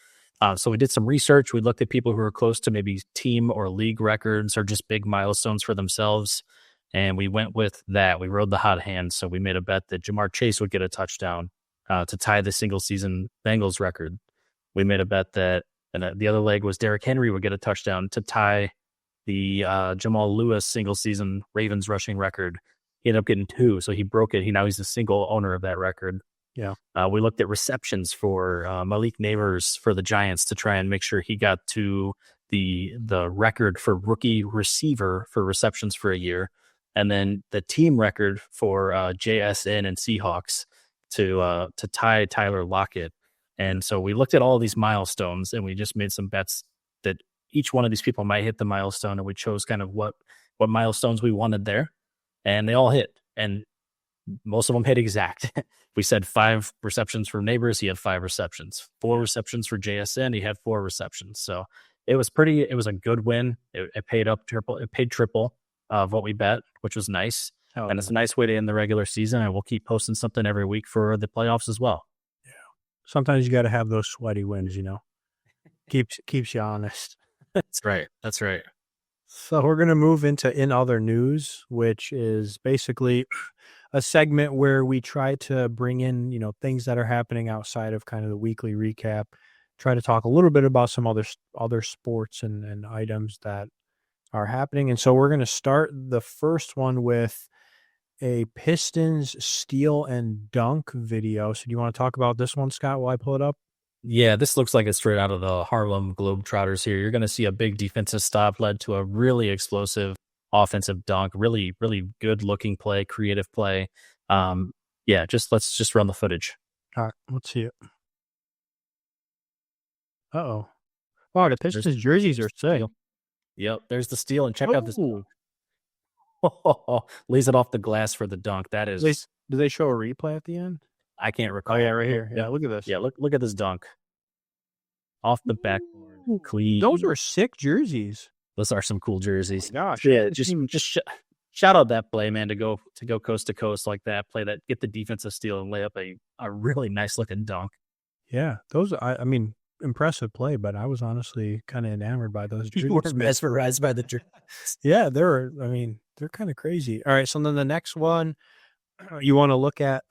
So we did some research. We looked at people who were close to maybe team or league records or just big milestones for themselves. And we went with that. We rode the hot hand. So we made a bet that Jamar Chase would get a touchdown to tie the single season Bengals record. We made a bet that, and the other leg was Derrick Henry would get a touchdown to tie the Jamal Lewis single season Ravens rushing record. He ended up getting 2. So he broke it. Now he's the single owner of that record. Yeah. We looked at receptions for Malik Neighbors for the Giants to try and make sure he got to the record for rookie receiver for receptions for a year. And then the team record for JSN and Seahawks to tie Tyler Lockett. And so we looked at all these milestones and we just made some bets that each one of these people might hit the milestone. And we chose kind of what milestones we wanted there. And they all hit. And most of them hit exact. We said 5 receptions for Neighbors. He had 5 receptions. 4 receptions for JSN. He had 4 receptions. So it was a good win. It paid triple of what we bet, which was nice. And it's a nice way to end the regular season. And we'll keep posting something every week for the playoffs as well. Yeah. Sometimes you got to have those sweaty wins, keeps you honest. That's right. So we're going to move into In Other News, which is basically a segment where we try to bring in, things that are happening outside of kind of the weekly recap, try to talk a little bit about some other sports and items that are happening. And so we're going to start the first one with a Pistons steal and dunk video. So do you want to talk about this one, Scott, while I pull it up? Yeah, this looks like it's straight out of the Harlem Globetrotters here. You're going to see a big defensive stop led to a really explosive offensive dunk, really, really good looking play, creative play. Let's just run the footage. All right, let's see it. Uh-oh. Wow, the Pistons jerseys are sick. Yep, there's the steal, and check out this. Lays it off the glass for the dunk. That is. Do they show a replay at the end? I can't recall. Oh, yeah, right here. Yeah, look at this. Yeah, look at this dunk. Off the backboard. Clean. Those are sick jerseys. Those are some cool jerseys. Oh gosh. Yeah, just shout out that play, man, to go coast to coast like that. Play that, get the defensive steal and lay up a really nice looking dunk. Yeah, those, I mean, impressive play, but I was honestly kind of enamored by those jerseys. You were mesmerized by the jerseys. Yeah, they're kind of crazy. All right, so then the next one, you want to look at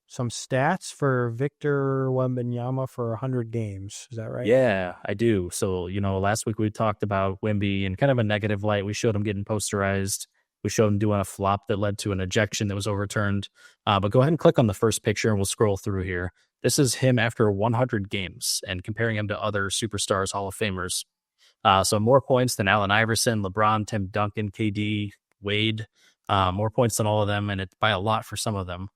some stats for Victor Wembanyama for 100 games. Is that right? Yeah, I do. So, last week we talked about Wemby in kind of a negative light. We showed him getting posterized. We showed him doing a flop that led to an ejection that was overturned. But go ahead and click on the first picture and we'll scroll through here. This is him after 100 games and comparing him to other superstars, Hall of Famers. So more points than Allen Iverson, LeBron, Tim Duncan, KD, Wade. More points than all of them, and it's by a lot for some of them.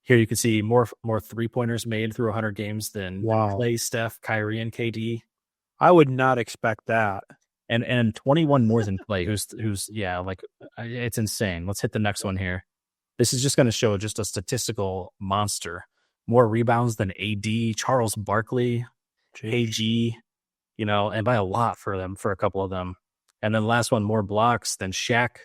Here you can see more 3-pointers made through 100 games than Wow. Clay, Steph, Kyrie, and KD. I would not expect that. And 21 more than Clay, who's yeah, like it's insane. Let's hit the next one here. This is just going to show just a statistical monster. More rebounds than AD, Charles Barkley, KG, and by a lot for them, for a couple of them. And then the last one, more blocks than Shaq,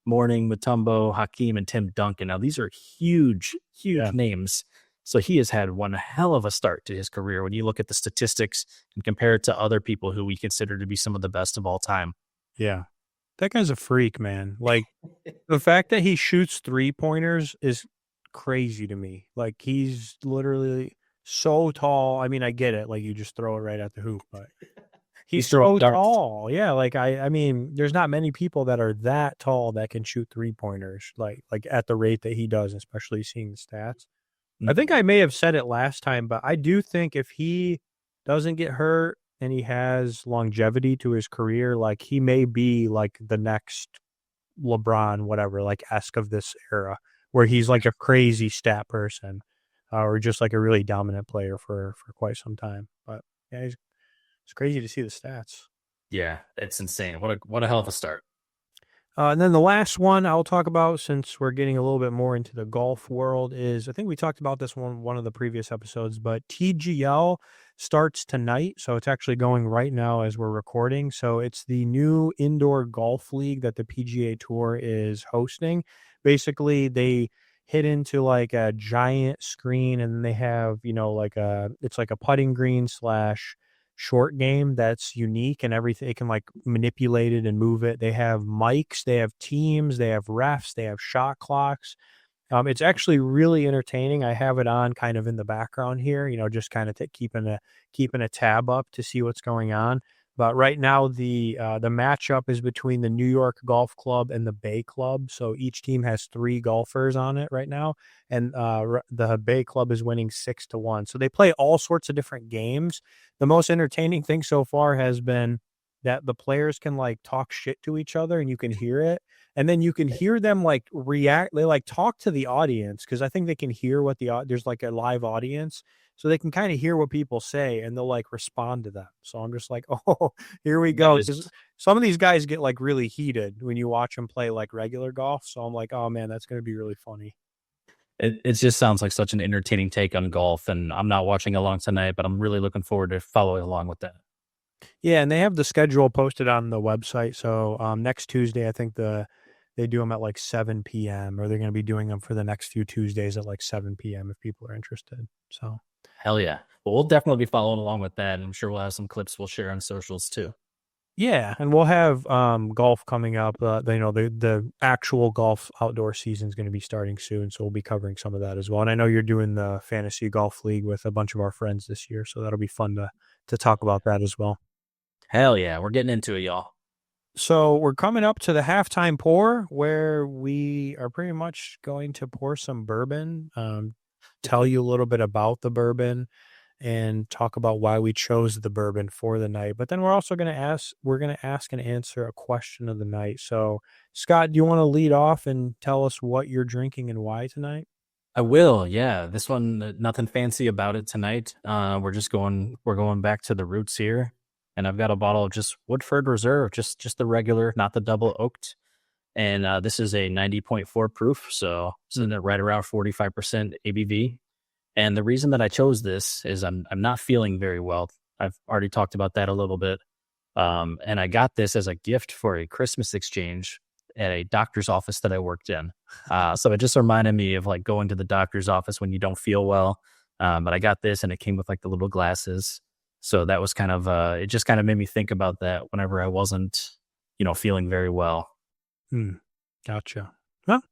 Mourning, Mutombo, Hakeem, and Tim Duncan. Now, these are huge names. So he has had one hell of a start to his career when you look at the statistics and compare it to other people who we consider to be some of the best of all time. Yeah. That guy's a freak, man. Like, the fact that he shoots 3-pointers is crazy to me. Like, he's literally so tall. I mean, I get it. Like, you just throw it right at the hoop, but he's so tall. Yeah, like, I mean, there's not many people that are that tall that can shoot 3-pointers, like at the rate that he does, especially seeing the stats. I think I may have said it last time, but I do think if he doesn't get hurt and he has longevity to his career, like he may be like the next LeBron, whatever, like esque of this era, where he's like a crazy stat person, or just like a really dominant player for quite some time. But yeah, it's crazy to see the stats. Yeah, it's insane. What a hell of a start. And then the last one I'll talk about, since we're getting a little bit more into the golf world, is I think we talked about this one of the previous episodes, but TGL starts tonight. So it's actually going right now as we're recording. So it's the new indoor golf league that the PGA Tour is hosting. Basically, they hit into like a giant screen, and then they have, it's like a putting green / short game that's unique, and everything, it can like manipulate it and move it. They have mics, they have teams, they have refs, they have shot clocks. It's actually really entertaining. I have it on kind of in the background here, just kind of keeping a tab up to see what's going on. But right now, the matchup is between the New York Golf Club and the Bay Club. So each team has 3 golfers on it right now, and the Bay Club is winning 6-1. So they play all sorts of different games. The most entertaining thing so far has been that the players can like talk shit to each other, and you can hear it, and then you can hear them like react. They like talk to the audience, because I think they can hear what there's like a live audience. So they can kind of hear what people say, and they'll like respond to them. So I'm just like, oh, here we go. Some of these guys get like really heated when you watch them play like regular golf. So I'm like, oh man, that's going to be really funny. It just sounds like such an entertaining take on golf, and I'm not watching along tonight, but I'm really looking forward to following along with that. Yeah, and they have the schedule posted on the website. So next Tuesday, I think they do them at like 7 p.m. or they're going to be doing them for the next few Tuesdays at like 7 p.m. if people are interested. So. Hell yeah. Well, we'll definitely be following along with that. And I'm sure we'll have some clips we'll share on socials too. Yeah, and we'll have golf coming up. The actual golf outdoor season is going to be starting soon, so we'll be covering some of that as well. And I know you're doing the fantasy golf league with a bunch of our friends this year, so that'll be fun to talk about that as well. Hell yeah, we're getting into it, y'all. So we're coming up to the halftime pour, where we are pretty much going to pour some bourbon, tell you a little bit about the bourbon, and talk about why we chose the bourbon for the night. But then we're also going to ask and answer a question of the night. So Scott, do you want to lead off and tell us what you're drinking and why tonight? I will. Yeah. This one, nothing fancy about it tonight. We're going back to the roots here. And I've got a bottle of just Woodford Reserve, just the regular, not the double oaked. And this is a 90.4 proof. So sitting at right around 45% ABV. And the reason that I chose this is I'm not feeling very well. I've already talked about that a little bit. And I got this as a gift for a Christmas exchange at a doctor's office that I worked in. So it just reminded me of like going to the doctor's office when you don't feel well. But I got this and it came with like the little glasses. So that was kind of, it just kind of made me think about that whenever I wasn't, feeling very well. Gotcha. Well,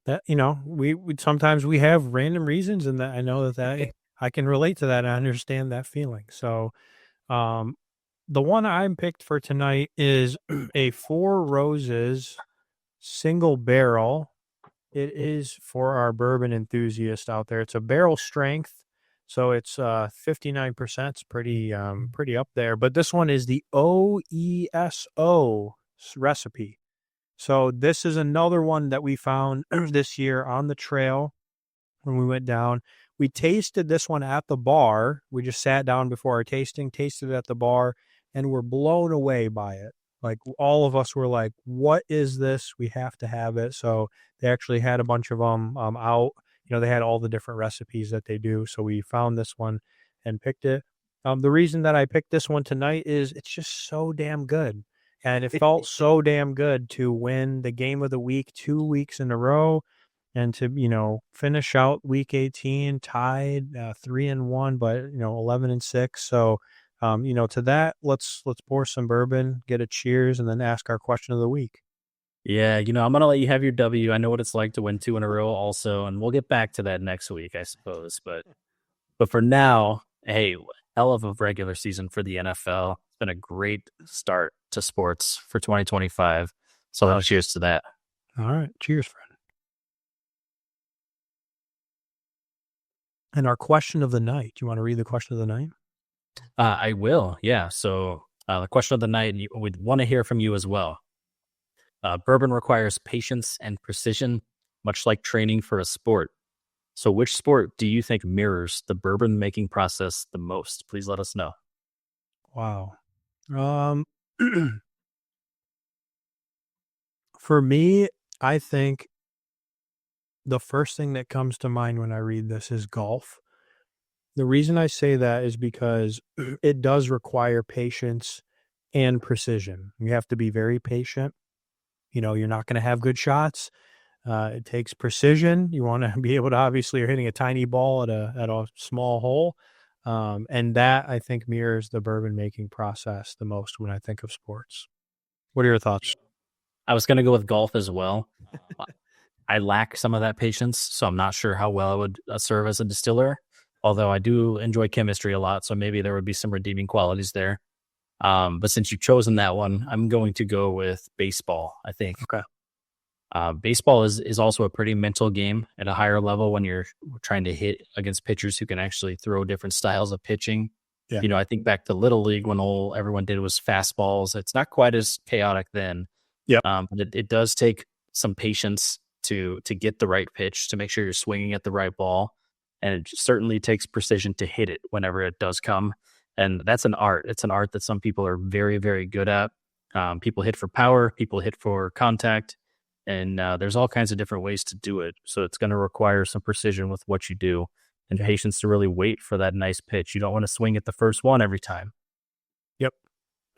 that, we sometimes we have random reasons, and that I know that I can relate to that. I understand that feeling. So, the one I'm picked for tonight is a Four Roses single barrel. It is for our bourbon enthusiast out there. It's a barrel strength, so it's 59%. It's pretty up there. But this one is the OESO recipe. So this is another one that we found this year on the trail. when we went down. We tasted this one at the bar. We just sat down before our tasting, tasted it at the bar, and were blown away by it. Like all of us were like, what is this? We have to have it. So they actually had a bunch of them out. They had all the different recipes that they do. So we found this one and picked it. The reason that I picked this one tonight is it's just so damn good. And it felt so damn good to win the game of the week 2 weeks in a row and to, finish out week 18 tied 3-1, but 11-6. So, to that, let's pour some bourbon, get a cheers, and then ask our question of the week. Yeah, I'm going to let you have your W. I know what it's like to win 2 in a row also, and we'll get back to that next week, I suppose. But for now, hey, hell of a regular season for the NFL. It's been a great start to sports for 2025. So cheers to that. All right. Cheers, friend. And our question of the night. Do you want to read the question of the night? I will. Yeah. So the question of the night, we'd want to hear from you as well. Bourbon requires patience and precision, much like training for a sport. So which sport do you think mirrors the bourbon making process the most? Please let us know. Wow. For me, I think the first thing that comes to mind when I read this is golf. The reason I say that is because it does require patience and precision. You have to be very patient. You're not going to have good shots. It takes precision. You want to be able to, obviously, you're hitting a tiny ball at a small hole. And that, I think, mirrors the bourbon making process the most when I think of sports. What are your thoughts? I was going to go with golf as well. I lack some of that patience, so I'm not sure how well I would serve as a distiller, although I do enjoy chemistry a lot, so maybe there would be some redeeming qualities there. But since you've chosen that one, I'm going to go with baseball, I think. Okay. Baseball is also a pretty mental game at a higher level when you're trying to hit against pitchers who can actually throw different styles of pitching. Yeah. I think back to Little League when all everyone did was fastballs. It's not quite as chaotic then. Yep. But it does take some patience to get the right pitch, to make sure you're swinging at the right ball. And it certainly takes precision to hit it whenever it does come. And that's an art. It's an art that some people are very, very good at. People hit for power, people hit for contact, and there's all kinds of different ways to do it. So it's going to require some precision with what you do and patience to really wait for that nice pitch. You don't want to swing at the first one every time. Yep.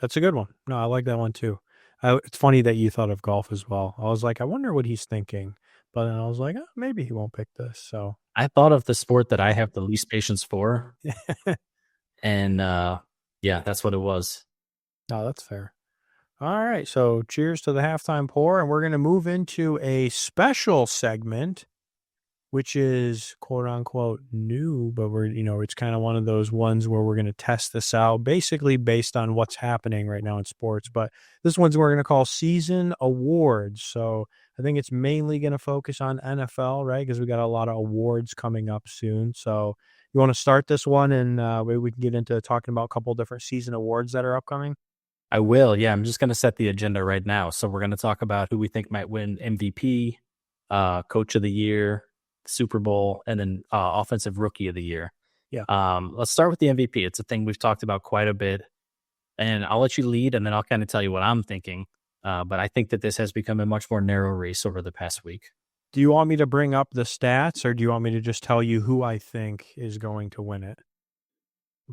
That's a good one. No, I like that one too. It's funny that you thought of golf as well. I was like, I wonder what he's thinking. But then I was like, maybe he won't pick this. So I thought of the sport that I have the least patience for. And that's what it was. No, that's fair. All right. So cheers to the halftime pour. And we're going to move into a special segment, which is quote unquote new, but it's kind of one of those ones where we're going to test this out basically based on what's happening right now in sports. But this one's we're going to call season awards. So I think it's mainly going to focus on NFL, right? Because we got a lot of awards coming up soon. So you want to start this one and maybe we can get into talking about a couple different season awards that are upcoming? I will. Yeah, I'm just going to set the agenda right now. So we're going to talk about who we think might win MVP, Coach of the Year, Super Bowl, and then Offensive Rookie of the Year. Yeah. Let's start with the MVP. It's a thing we've talked about quite a bit. And I'll let you lead, and then I'll kind of tell you what I'm thinking. But I think that this has become a much more narrow race over the past week. Do you want me to bring up the stats, or do you want me to just tell you who I think is going to win it?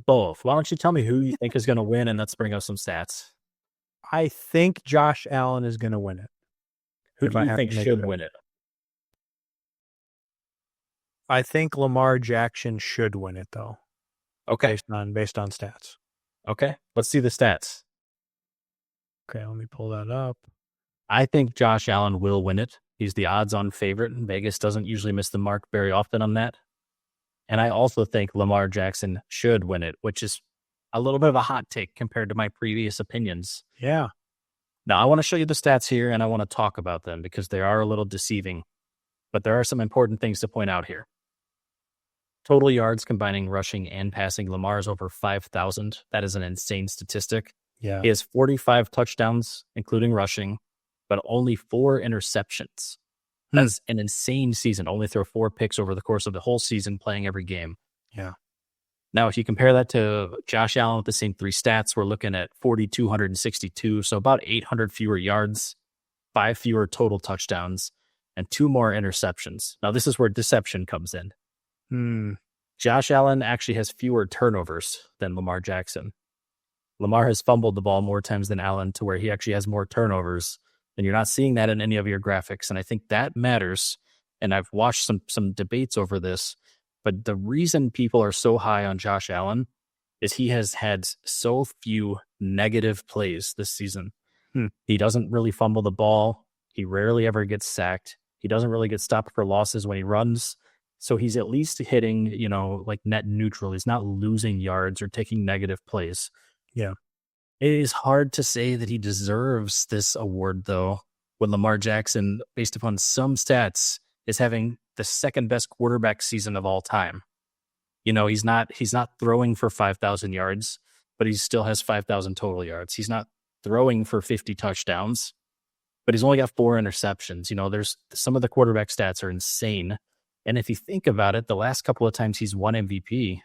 Both. Why don't you tell me who you think is going to win, and let's bring up some stats. I think Josh Allen is going to win it. Who do you think should win it? I think Lamar Jackson should win it, though. Okay. Based on stats. Okay. Let's see the stats. Okay, let me pull that up. I think Josh Allen will win it. He's the odds-on favorite. Vegas doesn't usually miss the mark very often on that. And I also think Lamar Jackson should win it, which is a little bit of a hot take compared to my previous opinions. Yeah. Now, I want to show you the stats here, and I want to talk about them because they are a little deceiving. But there are some important things to point out here. Total yards combining rushing and passing, Lamar is over 5,000. That is an insane statistic. Yeah. He has 45 touchdowns, including rushing, but only 4 interceptions. That's an insane season. Only throw 4 picks over the course of the whole season, playing every game. Yeah. Now, if you compare that to Josh Allen with the same 3 stats, we're looking at 4,262. So about 800 fewer yards, 5 fewer total touchdowns, and 2 more interceptions. Now, this is where deception comes in. Josh Allen actually has fewer turnovers than Lamar Jackson. Lamar has fumbled the ball more times than Allen, to where he actually has more turnovers. And you're not seeing that in any of your graphics. And I think that matters. And I've watched some debates over this. But the reason people are so high on Josh Allen is he has had so few negative plays this season. He doesn't really fumble the ball. He rarely ever gets sacked. He doesn't really get stopped for losses when he runs. So he's at least hitting, like net neutral. He's not losing yards or taking negative plays. Yeah. It is hard to say that he deserves this award, though, when Lamar Jackson, based upon some stats, is having the second best quarterback season of all time. He's not throwing for 5,000 yards, but he still has 5,000 total yards. He's not throwing for 50 touchdowns, but he's only got 4 interceptions. There's some of the quarterback stats are insane. And if you think about it, the last couple of times he's won MVP,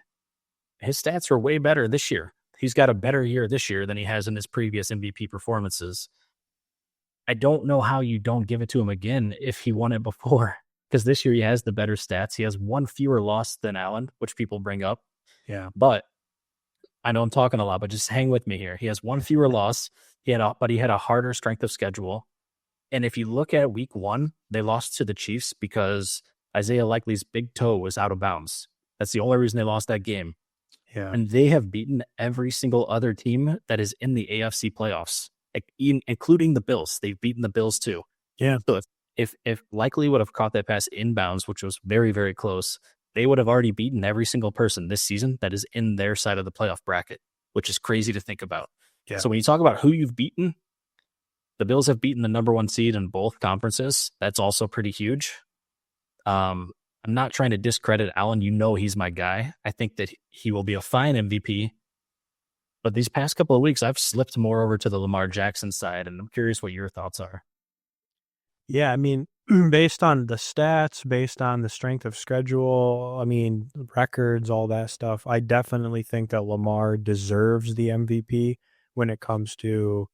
his stats are way better this year. He's got a better year this year than he has in his previous MVP performances. I don't know how you don't give it to him again if he won it before, because this year he has the better stats. He has 1 fewer loss than Allen, which people bring up. Yeah. But I know I'm talking a lot, but just hang with me here. He has 1 fewer loss. But he had a harder strength of schedule. And if you look at week 1, they lost to the Chiefs because Isaiah Likely's big toe was out of bounds. That's the only reason they lost that game. Yeah. And they have beaten every single other team that is in the AFC playoffs, including the Bills. They've beaten the Bills too. Yeah. So if Likely would have caught that pass inbounds, which was very, very close, they would have already beaten every single person this season that is in their side of the playoff bracket, which is crazy to think about. Yeah. So when you talk about who you've beaten, the Bills have beaten the number 1 seed in both conferences. That's also pretty huge. I'm not trying to discredit Allen. He's my guy. I think that he will be a fine MVP. But these past couple of weeks, I've slipped more over to the Lamar Jackson side, and I'm curious what your thoughts are. Yeah, I mean, based on the stats, based on the strength of schedule, records, all that stuff, I definitely think that Lamar deserves the MVP when it comes to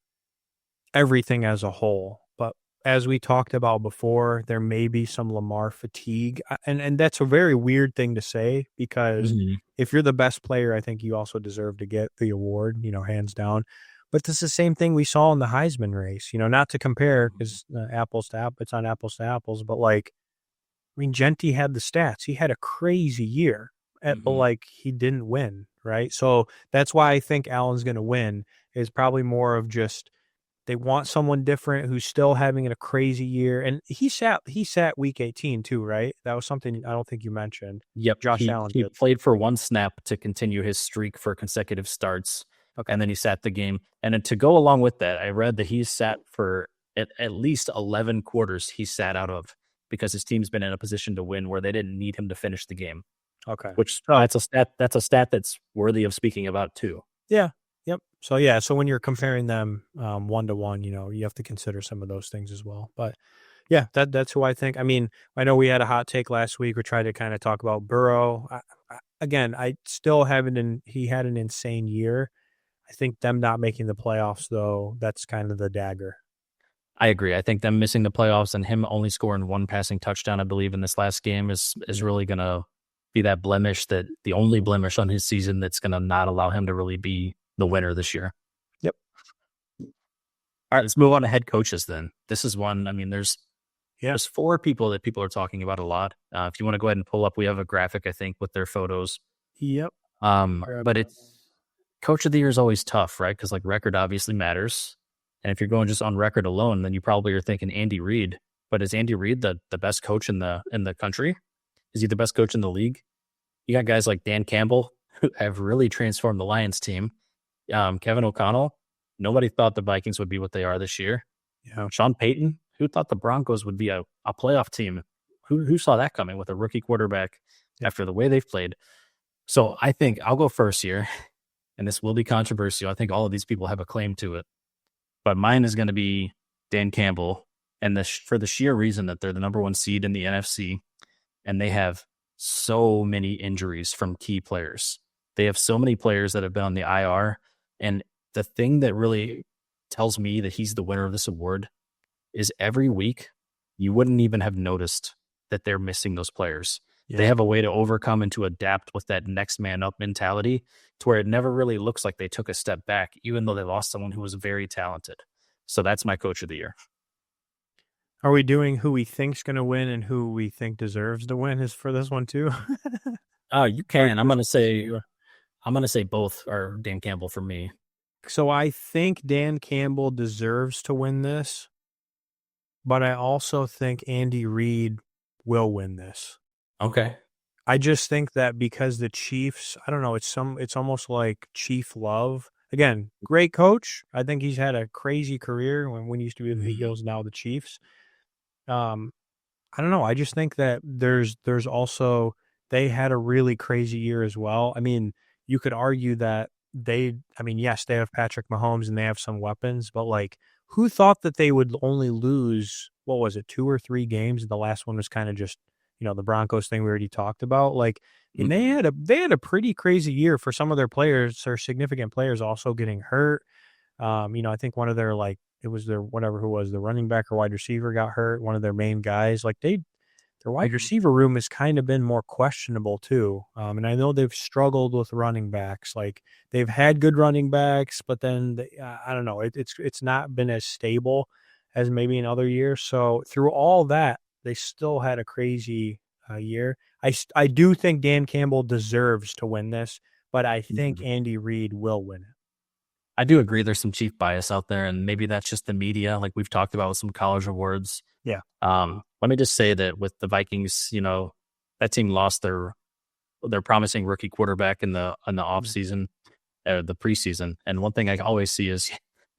everything as a whole. But as we talked about before, there may be some Lamar fatigue. And that's a very weird thing to say, because if you're the best player, I think you also deserve to get the award, hands down. But this is the same thing we saw in the Heisman race, not to compare, because apples to apples, it's on apples to apples. But Genti had the stats. He had a crazy year, but he didn't win, right? So that's why I think Allen's going to win, is probably more of just, they want someone different who's still having a crazy year. And he sat week 18 too, right? That was something I don't think you mentioned. Yep. Josh Allen He did. played for 1 snap to continue his streak for consecutive starts. Okay. And then he sat the game. And then to go along with that, I read that he sat for at least 11 quarters he sat out of, because his team's been in a position to win where they didn't need him to finish the game. Okay. Which that's a stat that's worthy of speaking about too. Yeah. Yep. So when you're comparing them 1-to-1, you have to consider some of those things as well. But yeah, that's who I think. I know we had a hot take last week. We tried to kind of talk about Burrow. I still haven't. He had an insane year. I think them not making the playoffs, though, that's kind of the dagger. I agree. I think them missing the playoffs and him only scoring 1 passing touchdown, I believe, in this last game is really going to be that blemish, that the only blemish on his season that's going to not allow him to really be the winner this year. Yep. All right, let's move on to head coaches then. This is one, there's 4 people that people are talking about a lot. If you want to go ahead and pull up, we have a graphic, I think, with their photos. Yep. But it's coach of the year is always tough, right? Because record obviously matters. And if you're going just on record alone, then you probably are thinking Andy Reid. But is Andy Reid the best coach in the country? Is he the best coach in the league? You got guys like Dan Campbell, who have really transformed the Lions team. Kevin O'Connell, nobody thought the Vikings would be what they are this year. Yeah. Sean Payton, who thought the Broncos would be a playoff team? Who saw that coming with a rookie quarterback after the way they've played? So I think I'll go first here, and this will be controversial. I think all of these people have a claim to it. But mine is going to be Dan Campbell. And for the sheer reason that they're the number one seed in the NFC, and they have so many injuries from key players. They have so many players that have been on the IR. And the thing that really tells me that he's the winner of this award is every week you wouldn't even have noticed that they're missing those players. Yeah. They have a way to overcome and to adapt with that next man up mentality to where it never really looks like they took a step back, even though they lost someone who was very talented. So that's my coach of the year. Are we doing who we think's going to win and who we think deserves to win is for this one too? Oh, you can. I'm going to say both are Dan Campbell for me. So I think Dan Campbell deserves to win this, but I also think Andy Reid will win this. Okay. I just think that because the Chiefs, I don't know, it's almost like Chief love. Again, great coach. I think he's had a crazy career when he used to be the Eagles, now the Chiefs. I don't know. I just think that there's also, they had a really crazy year as well. I mean, you could argue that yes, they have Patrick Mahomes and they have some weapons, but like, who thought that they would only lose, what was it, 2 or 3 games? The last one was kind of just, the Broncos thing we already talked about. Like, and they had a pretty crazy year for some of their players, or significant players also getting hurt. I think one of their, like, it was their, whatever, who was the running back or wide receiver got hurt, one of their main guys. Like, their wide receiver room has kind of been more questionable too. And I know they've struggled with running backs. Like, they've had good running backs, but then I don't know. It's not been as stable as maybe in other years. So through all that, they still had a crazy year. I do think Dan Campbell deserves to win this, but I think Andy Reid will win it. I do agree there's some Chief bias out there, and maybe that's just the media, like we've talked about with some college awards. Yeah. Let me just say that with the Vikings, that team lost their promising rookie quarterback in the off season, the preseason. And one thing I always see is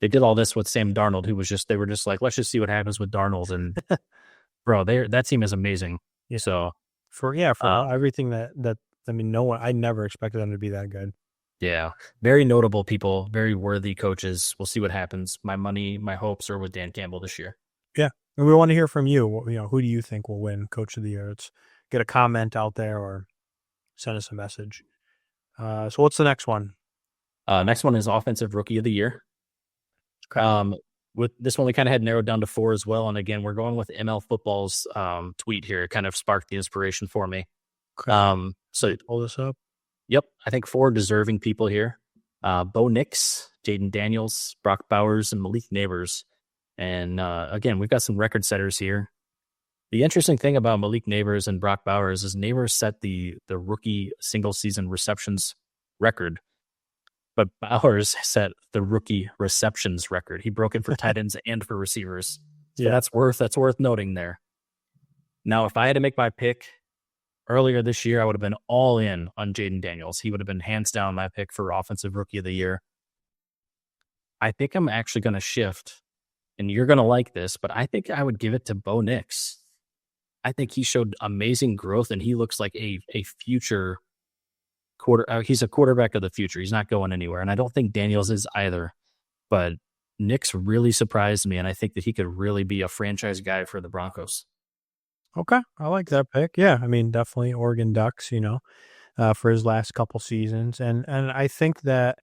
they did all this with Sam Darnold, who was they were just like, let's just see what happens with Darnold. And bro, that team is amazing. Yeah. So for everything that I mean, I never expected them to be that good. Yeah. Very notable people, very worthy coaches. We'll see what happens. My hopes are with Dan Campbell this year. Yeah. And we want to hear from you. Who do you think will win Coach of the Year? Let's get a comment out there or send us a message. So what's the next one? Next one is Offensive Rookie of the Year. Okay. With this one, we kind of had narrowed down to 4 as well. And again, we're going with ML Football's tweet here. It kind of sparked the inspiration for me. Okay. So pull this up. Yep. I think 4 deserving people here. Bo Nix, Jaden Daniels, Brock Bowers, and Malik Neighbors. And again, we've got some record setters here. The interesting thing about Malik Neighbors and Brock Bowers is Neighbors set the rookie single season receptions record, but Bowers set the rookie receptions record. He broke it for tight ends and for receivers. So yeah, that's worth noting there. Now, if I had to make my pick earlier this year, I would have been all in on Jaden Daniels. He would have been hands down my pick for Offensive Rookie of the Year. I think I'm actually going to shift, and you're going to like this, but I think I would give it to Bo Nix. I think he showed amazing growth, and he looks like a future he's a quarterback of the future. He's not going anywhere, and I don't think Daniels is either. But Nix really surprised me, and I think that he could really be a franchise guy for the Broncos. Okay, I like that pick. Yeah, I mean, definitely Oregon Ducks, for his last couple seasons. And I think that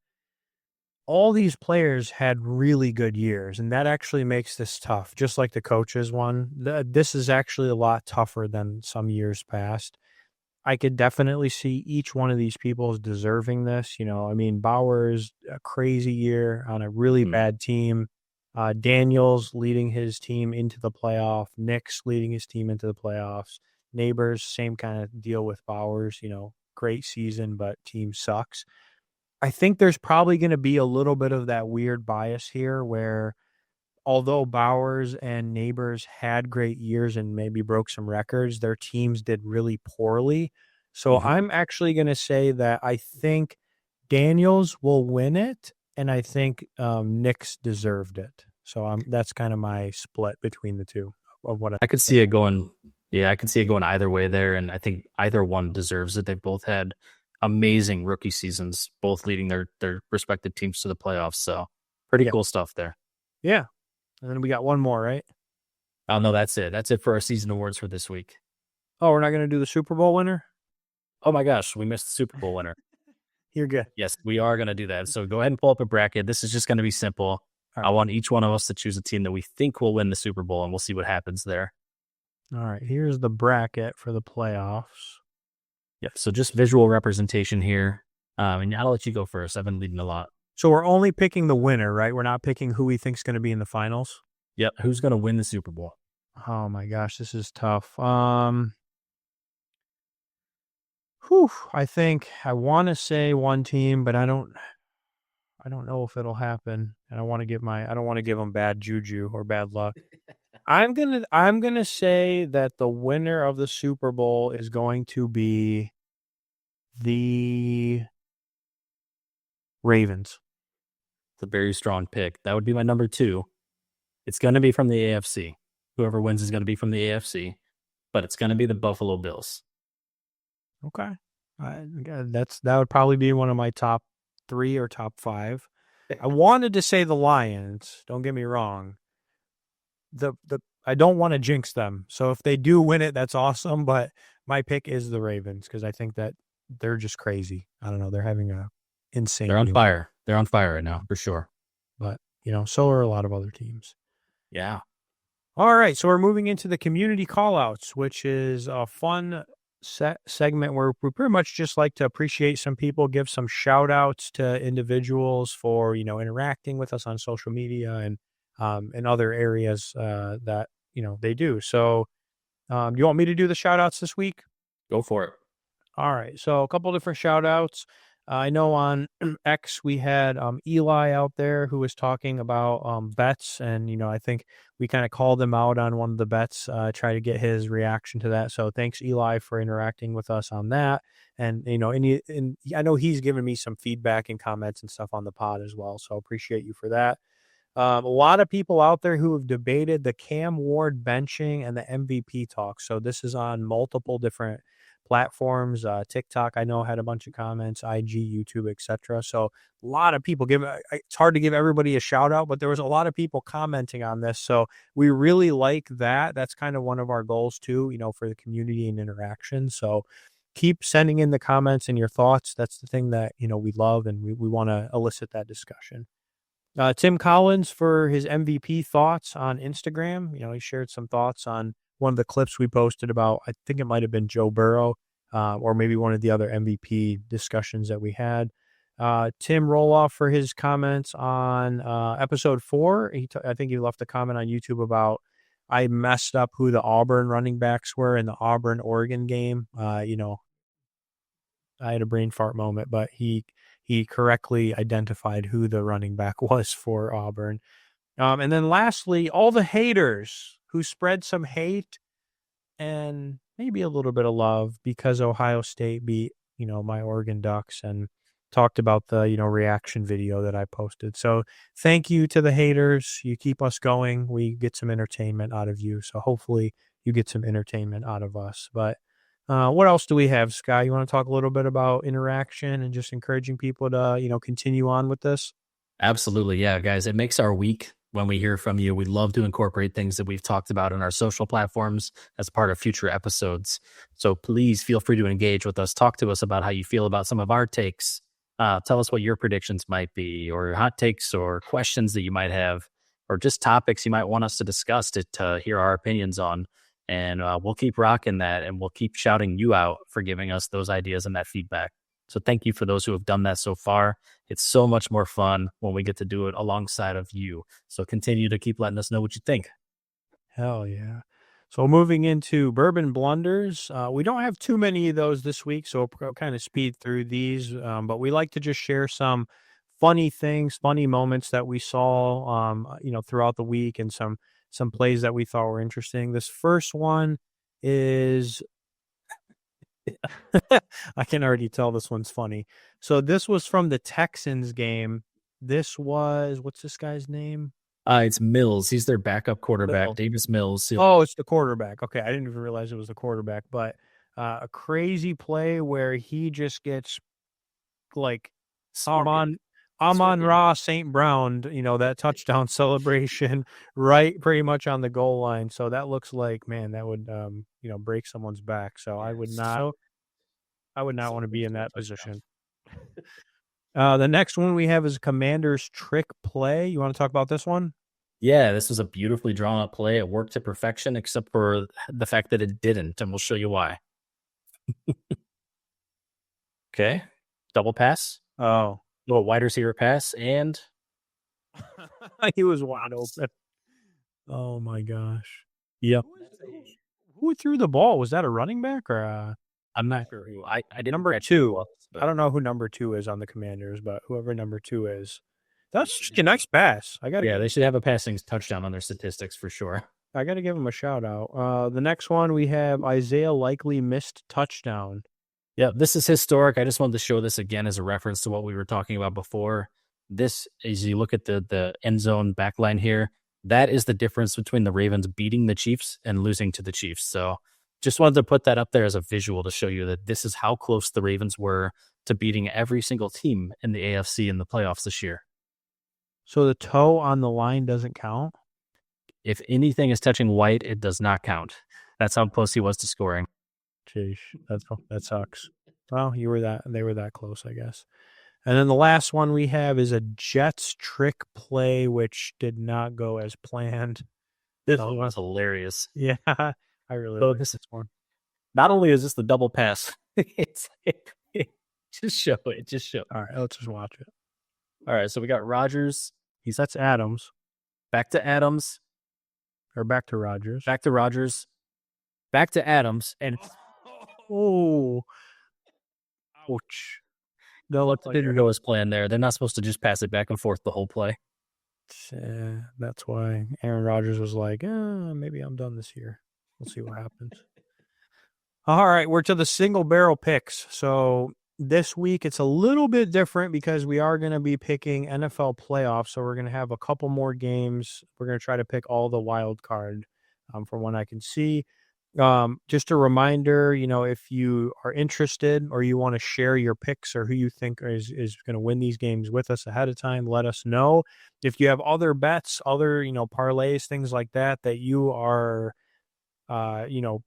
all these players had really good years, and that actually makes this tough, just like the coaches one. This is actually a lot tougher than some years past. I could definitely see each one of these people as deserving this. I mean, Bowers, a crazy year on a really bad team. Daniels leading his team into the playoff. Nix leading his team into the playoffs. Neighbors, same kind of deal with Bowers. Great season, but team sucks. I think there's probably going to be a little bit of that weird bias here where although Bowers and Neighbors had great years and maybe broke some records, their teams did really poorly. So I'm actually going to say that I think Daniels will win it, and I think Nix deserved it. So that's kind of my split between the two of what I could see it going. Yeah, I could see it going either way there, and I think either one deserves it. They've both had amazing rookie seasons, both leading their respective teams to the playoffs. So pretty cool stuff there. Yeah. And then we got one more, right? Oh no, that's it. That's it for our season awards for this week. Oh, we're not going to do the Super Bowl winner? Oh my gosh, we missed the Super Bowl winner. You're good. Yes, we are going to do that. So go ahead and pull up a bracket. This is just going to be simple. All I right. want each one of us to choose a team that we think will win the Super Bowl, and we'll see what happens there. All right. Here's the bracket for the playoffs. Yep. So just visual representation here. And I'll let you go first. I've been leading a lot. So we're only picking the winner, right? We're not picking who we think's going to be in the finals. Yep. Who's going to win the Super Bowl? Oh my gosh, this is tough. Whew, I think I want to say one team, but I don't know if it'll happen. And I don't want to give them bad juju or bad luck. I'm going to say that the winner of the Super Bowl is going to be the Ravens. It's a very strong pick. That would be my number 2. It's going to be from the AFC. Whoever wins is going to be from the AFC, but it's going to be the Buffalo Bills. Okay. That would probably be one of my top 3 or top 5. I wanted to say the Lions. Don't get me wrong. I don't want to jinx them. So if they do win it, that's awesome. But my pick is the Ravens because I think that they're just crazy. I don't know. They're having a insane. They're on fire. They're on fire right now for sure. But so are a lot of other teams. Yeah. All right. So we're moving into the community callouts, which is a fun segment where we pretty much just like to appreciate some people, give some shout outs to individuals for, interacting with us on social media and in other areas that, they do. So do you want me to do the shout outs this week? Go for it. All right. So a couple different shout outs. I know on X we had Eli out there who was talking about bets, and I think we kind of called him out on one of the bets, try to get his reaction to that. So thanks Eli for interacting with us on that, and I know he's given me some feedback and comments and stuff on the pod as well. So appreciate you for that. A lot of people out there who have debated the Cam Ward benching and the MVP talk. So this is on multiple different platforms. TikTok, I know, had a bunch of comments, IG, YouTube, etc. So a lot of people it's hard to give everybody a shout out, but there was a lot of people commenting on this. So we really like that. That's kind of one of our goals too, for the community and interaction. So keep sending in the comments and your thoughts. That's the thing that, we love, and we want to elicit that discussion. Tim Collins for his MVP thoughts on Instagram. He shared some thoughts on one of the clips we posted about, I think it might have been Joe Burrow, or maybe one of the other MVP discussions that we had. Tim Roloff for his comments on episode 4. I think he left a comment on YouTube about, I messed up who the Auburn running backs were in the Auburn-Oregon game. I had a brain fart moment, but he correctly identified who the running back was for Auburn. And then lastly, all the haters who spread some hate and maybe a little bit of love because Ohio State beat, my Oregon Ducks, and talked about the, reaction video that I posted. So thank you to the haters. You keep us going. We get some entertainment out of you. So hopefully you get some entertainment out of us. But what else do we have, Sky? You want to talk a little bit about interaction and just encouraging people to, continue on with this? Absolutely. Yeah, guys, it makes our week when we hear from you. We love to incorporate things that we've talked about in our social platforms as part of future episodes. So please feel free to engage with us. Talk to us about how you feel about some of our takes. Tell us what your predictions might be, or hot takes, or questions that you might have, or just topics you might want us to discuss to hear our opinions on. And we'll keep rocking that, and we'll keep shouting you out for giving us those ideas and that feedback. So thank you for those who have done that so far. It's so much more fun when we get to do it alongside of you. So continue to keep letting us know what you think. Hell yeah. So moving into Bourbon Blunders, we don't have too many of those this week, so we'll kind of speed through these. But we like to just share some funny things, funny moments that we saw, throughout the week, and some plays that we thought were interesting. This first one is I can already tell this one's funny. So this was from the Texans game. This was, what's this guy's name? It's Mills. He's their backup quarterback, Mills. Davis Mills. Oh, it's the quarterback. Okay, I didn't even realize it was the quarterback. But a crazy play where he just gets like Amon-Ra St. Brown, that touchdown celebration right pretty much on the goal line. So that looks like, man, that would, break someone's back. So I would not want to be in that position. The next one we have is Commander's Trick Play. You want to talk about this one? Yeah, this was a beautifully drawn up play. It worked to perfection, except for the fact that it didn't, and we'll show you why. Okay. Double pass. Oh. Little wide receiver pass, and he was wide open. Oh my gosh. Yep. Who threw the ball? Was that a running back or I'm not sure who. I didn't number catch 2? I don't know who number 2 is on the Commanders, but whoever number 2 is. That's a nice pass. They should have a passing touchdown on their statistics for sure. I got to give him a shout out. The next one we have Isaiah Likely missed touchdown. Yeah, this is historic. I just wanted to show this again as a reference to what we were talking about before. This, as you look at the end zone backline here, that is the difference between the Ravens beating the Chiefs and losing to the Chiefs. So just wanted to put that up there as a visual to show you that this is how close the Ravens were to beating every single team in the AFC in the playoffs this year. So the toe on the line doesn't count? If anything is touching white, it does not count. That's how close he was to scoring. Jeez, that sucks. Well, they were that close, I guess. And then the last one we have is a Jets trick play, which did not go as planned. This one's hilarious. Yeah, I really like this one. Not only is this the double pass, just show it. All right, let's just watch it. All right, so we got Rodgers. That's Adams. Back to Adams. Or back to Rodgers. Back to Rodgers. Back to Adams. And oh, ouch. What didn't go as planned there. They're not supposed to just pass it back and forth the whole play. That's why Aaron Rodgers was like, maybe I'm done this year. We'll see what happens. All right, we're to the single barrel picks. So this week it's a little bit different because we are going to be picking NFL playoffs. So we're going to have a couple more games. We're going to try to pick all the wild card from what I can see. Just a reminder, if you are interested or you want to share your picks or who you think is going to win these games with us ahead of time, let us know. If you have other bets, other, parlays, things like that you are,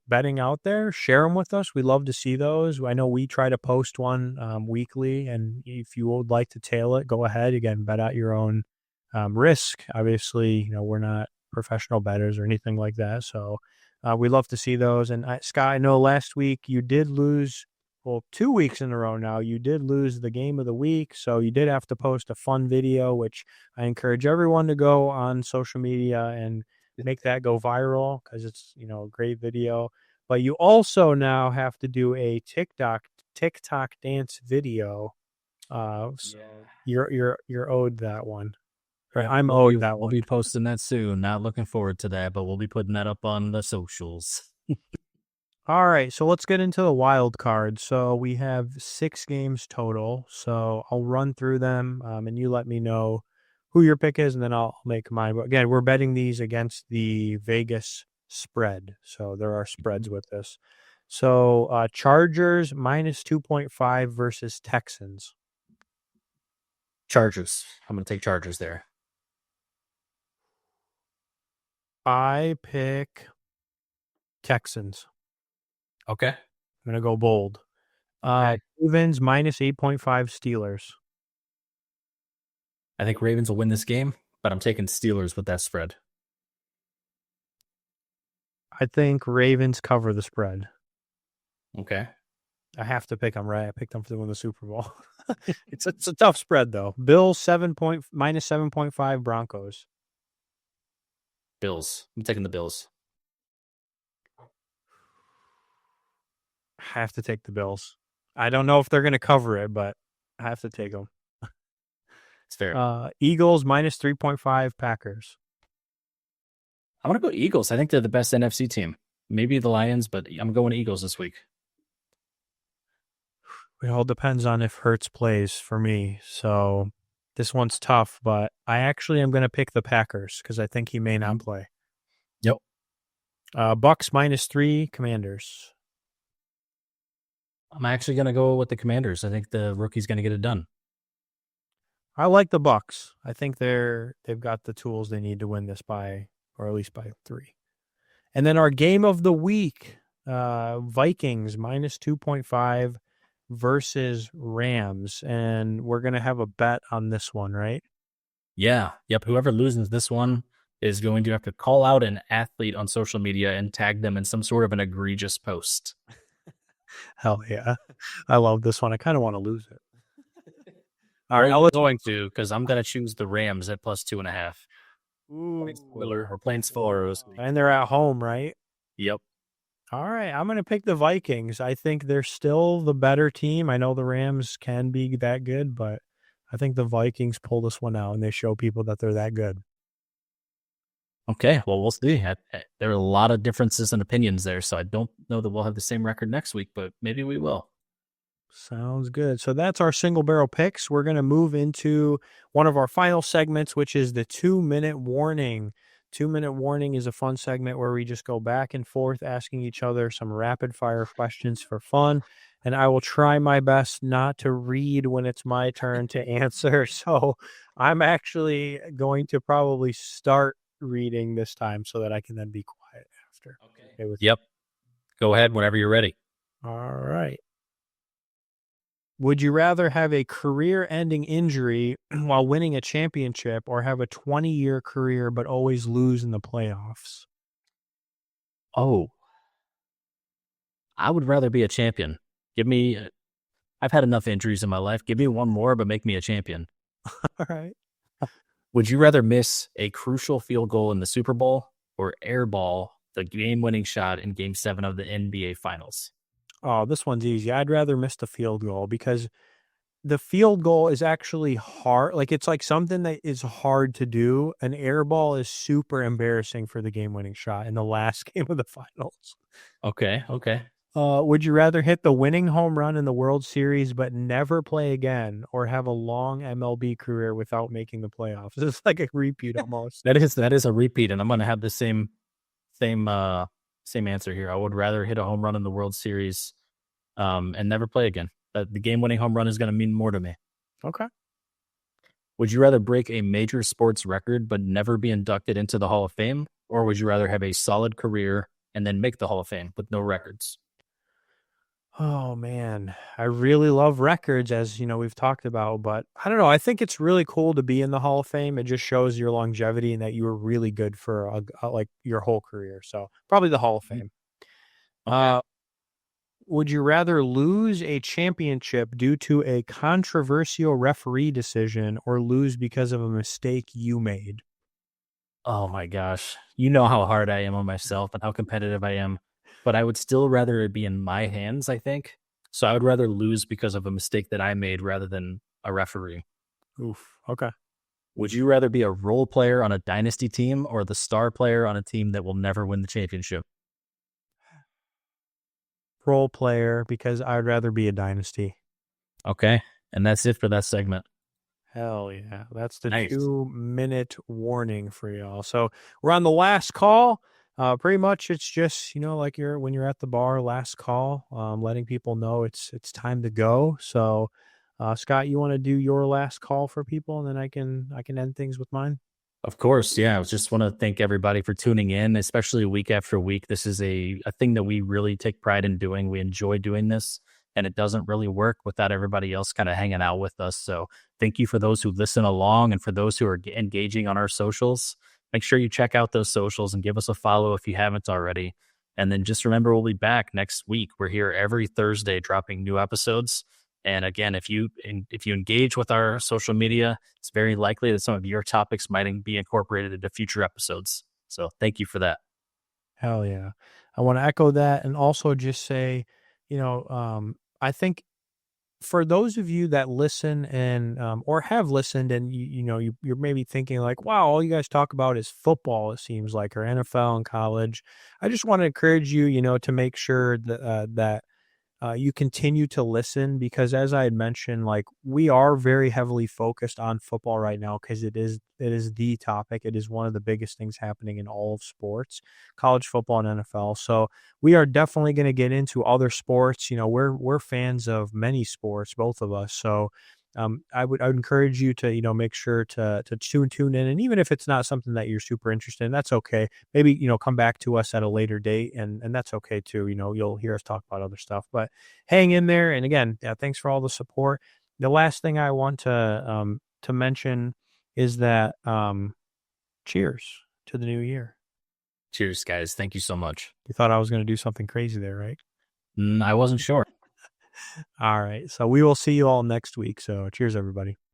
betting out there, share them with us. We love to see those. I know we try to post one weekly, and if you would like to tail it, go ahead. Again, bet at your own risk. Obviously, we're not professional bettors or anything like that. So we love to see those. And Scott, I know last week you did lose, 2 weeks in a row now, you did lose the game of the week. So you did have to post a fun video, which I encourage everyone to go on social media and make that go viral because it's, a great video. But you also now have to do a TikTok dance video. So you're owed that one. Right, I'm owed that one. We'll be posting that soon. Not looking forward to that, but we'll be putting that up on the socials. All right, so let's get into the wild card. So we have 6 games total. So I'll run through them, and you let me know who your pick is, and then I'll make mine. But again, we're betting these against the Vegas spread. So there are spreads with this. So Chargers minus 2.5 versus Texans. Chargers. I'm going to take Chargers there. I pick Texans. Okay. I'm going to go bold. Ravens minus 8.5 Steelers. I think Ravens will win this game, but I'm taking Steelers with that spread. I think Ravens cover the spread. Okay. I have to pick them, right? I picked them to win the Super Bowl. It's a tough spread, though. Bills minus 7.5 Broncos. Bills. I'm taking the Bills. I have to take the Bills. I don't know if they're going to cover it, but I have to take them. It's fair. Eagles minus 3.5 Packers. I'm going to go Eagles. I think they're the best NFC team. Maybe the Lions, but I'm going Eagles this week. It all depends on if Hurts plays for me. So this one's tough, but I actually am going to pick the Packers because I think he may not play. Yep. Bucks minus 3 Commanders. I'm actually going to go with the Commanders. I think the rookie's going to get it done. I like the Bucks. I think they've got the tools they need to win this by, or at least by 3. And then our game of the week, Vikings minus 2.5 versus Rams. And we're going to have a bet on this one, right? Yeah. Yep. Whoever loses this one is going to have to call out an athlete on social media and tag them in some sort of an egregious post. Hell yeah. I love this one. I kind of want to lose it. All Well, right. you're going to, because I'm going to choose the Rams at +2.5. Ooh. Spoiler, or plain spoilers. And they're at home, right? Yep. All right. I'm going to pick the Vikings. I think they're still the better team. I know the Rams can be that good, but I think the Vikings pull this one out and they show people that they're that good. Okay, well, we'll see. There are a lot of differences in opinions there, so I don't know that we'll have the same record next week, but maybe we will. Sounds good. So that's our single barrel picks. We're going to move into one of our final segments, which is the 2-minute warning. 2-minute warning is a fun segment where we just go back and forth asking each other some rapid fire questions for fun. And I will try my best not to read when it's my turn to answer. So I'm actually going to probably start reading this time so that I can then be quiet after. Okay. Yep. Go ahead whenever you're ready. All right. Would you rather have a career-ending injury while winning a championship or have a 20-year career but always lose in the playoffs? Oh, I would rather be a champion. I've had enough injuries in my life. Give me one more, but make me a champion. All right. Would you rather miss a crucial field goal in the Super Bowl or airball the game-winning shot in Game 7 of the NBA Finals? Oh, this one's easy. I'd rather miss the field goal because the field goal is actually hard. Like, it's like something that is hard to do. An air ball is super embarrassing for the game-winning shot in the last game of the finals. Okay. Would you rather hit the winning home run in the World Series but never play again, or have a long MLB career without making the playoffs? It's like a repeat almost. That is a repeat, and I'm going to have the same answer here. I would rather hit a home run in the World Series and never play again. The game-winning home run is going to mean more to me. Okay. Would you rather break a major sports record but never be inducted into the Hall of Fame, or would you rather have a solid career and then make the Hall of Fame with no records? Oh man, I really love records, as you know we've talked about, but I don't know. I think it's really cool to be in the Hall of Fame. It just shows your longevity and that you were really good for like your whole career. So probably the Hall of Fame. Okay. Would you rather lose a championship due to a controversial referee decision or lose because of a mistake you made? Oh my gosh. You know how hard I am on myself and how competitive I am, but I would still rather it be in my hands, I think. So I would rather lose because of a mistake that I made rather than a referee. Oof. Okay. Would you rather be a role player on a dynasty team or the star player on a team that will never win the championship? Role player, because I'd rather be a dynasty. Okay. And that's it for that segment. Hell yeah. That's the Nice. 2-minute warning for y'all. So we're on the last call. Pretty much it's just, like when you're at the bar, last call, letting people know it's time to go. So Scott, you want to do your last call for people and then I can end things with mine? Of course, yeah. I just want to thank everybody for tuning in, especially week after week. This is a thing that we really take pride in doing. We enjoy doing this, and it doesn't really work without everybody else kind of hanging out with us. So thank you for those who listen along and for those who are engaging on our socials. Make sure you check out those socials and give us a follow if you haven't already. And then just remember, we'll be back next week. We're here every Thursday dropping new episodes. And again, if you engage with our social media, it's very likely that some of your topics might be incorporated into future episodes. So thank you for that. Hell yeah. I want to echo that and also just say, I think for those of you that listen and or have listened and you're maybe thinking like, wow, all you guys talk about is football, it seems like, or NFL and college. I just want to encourage you, to make sure that you continue to listen, because as I had mentioned, like, we are very heavily focused on football right now because it is the topic. It is one of the biggest things happening in all of sports, college football and NFL. So we are definitely going to get into other sports. We're fans of many sports, both of us. So I would encourage you to, make sure to tune in. And even if it's not something that you're super interested in, that's okay. Maybe, come back to us at a later date, and that's okay too. You'll hear us talk about other stuff, but hang in there. And again, yeah, thanks for all the support. The last thing I want to mention is that cheers to the new year. Cheers, guys. Thank you so much. You thought I was going to do something crazy there, right? I wasn't sure. All right. So we will see you all next week. So cheers, everybody.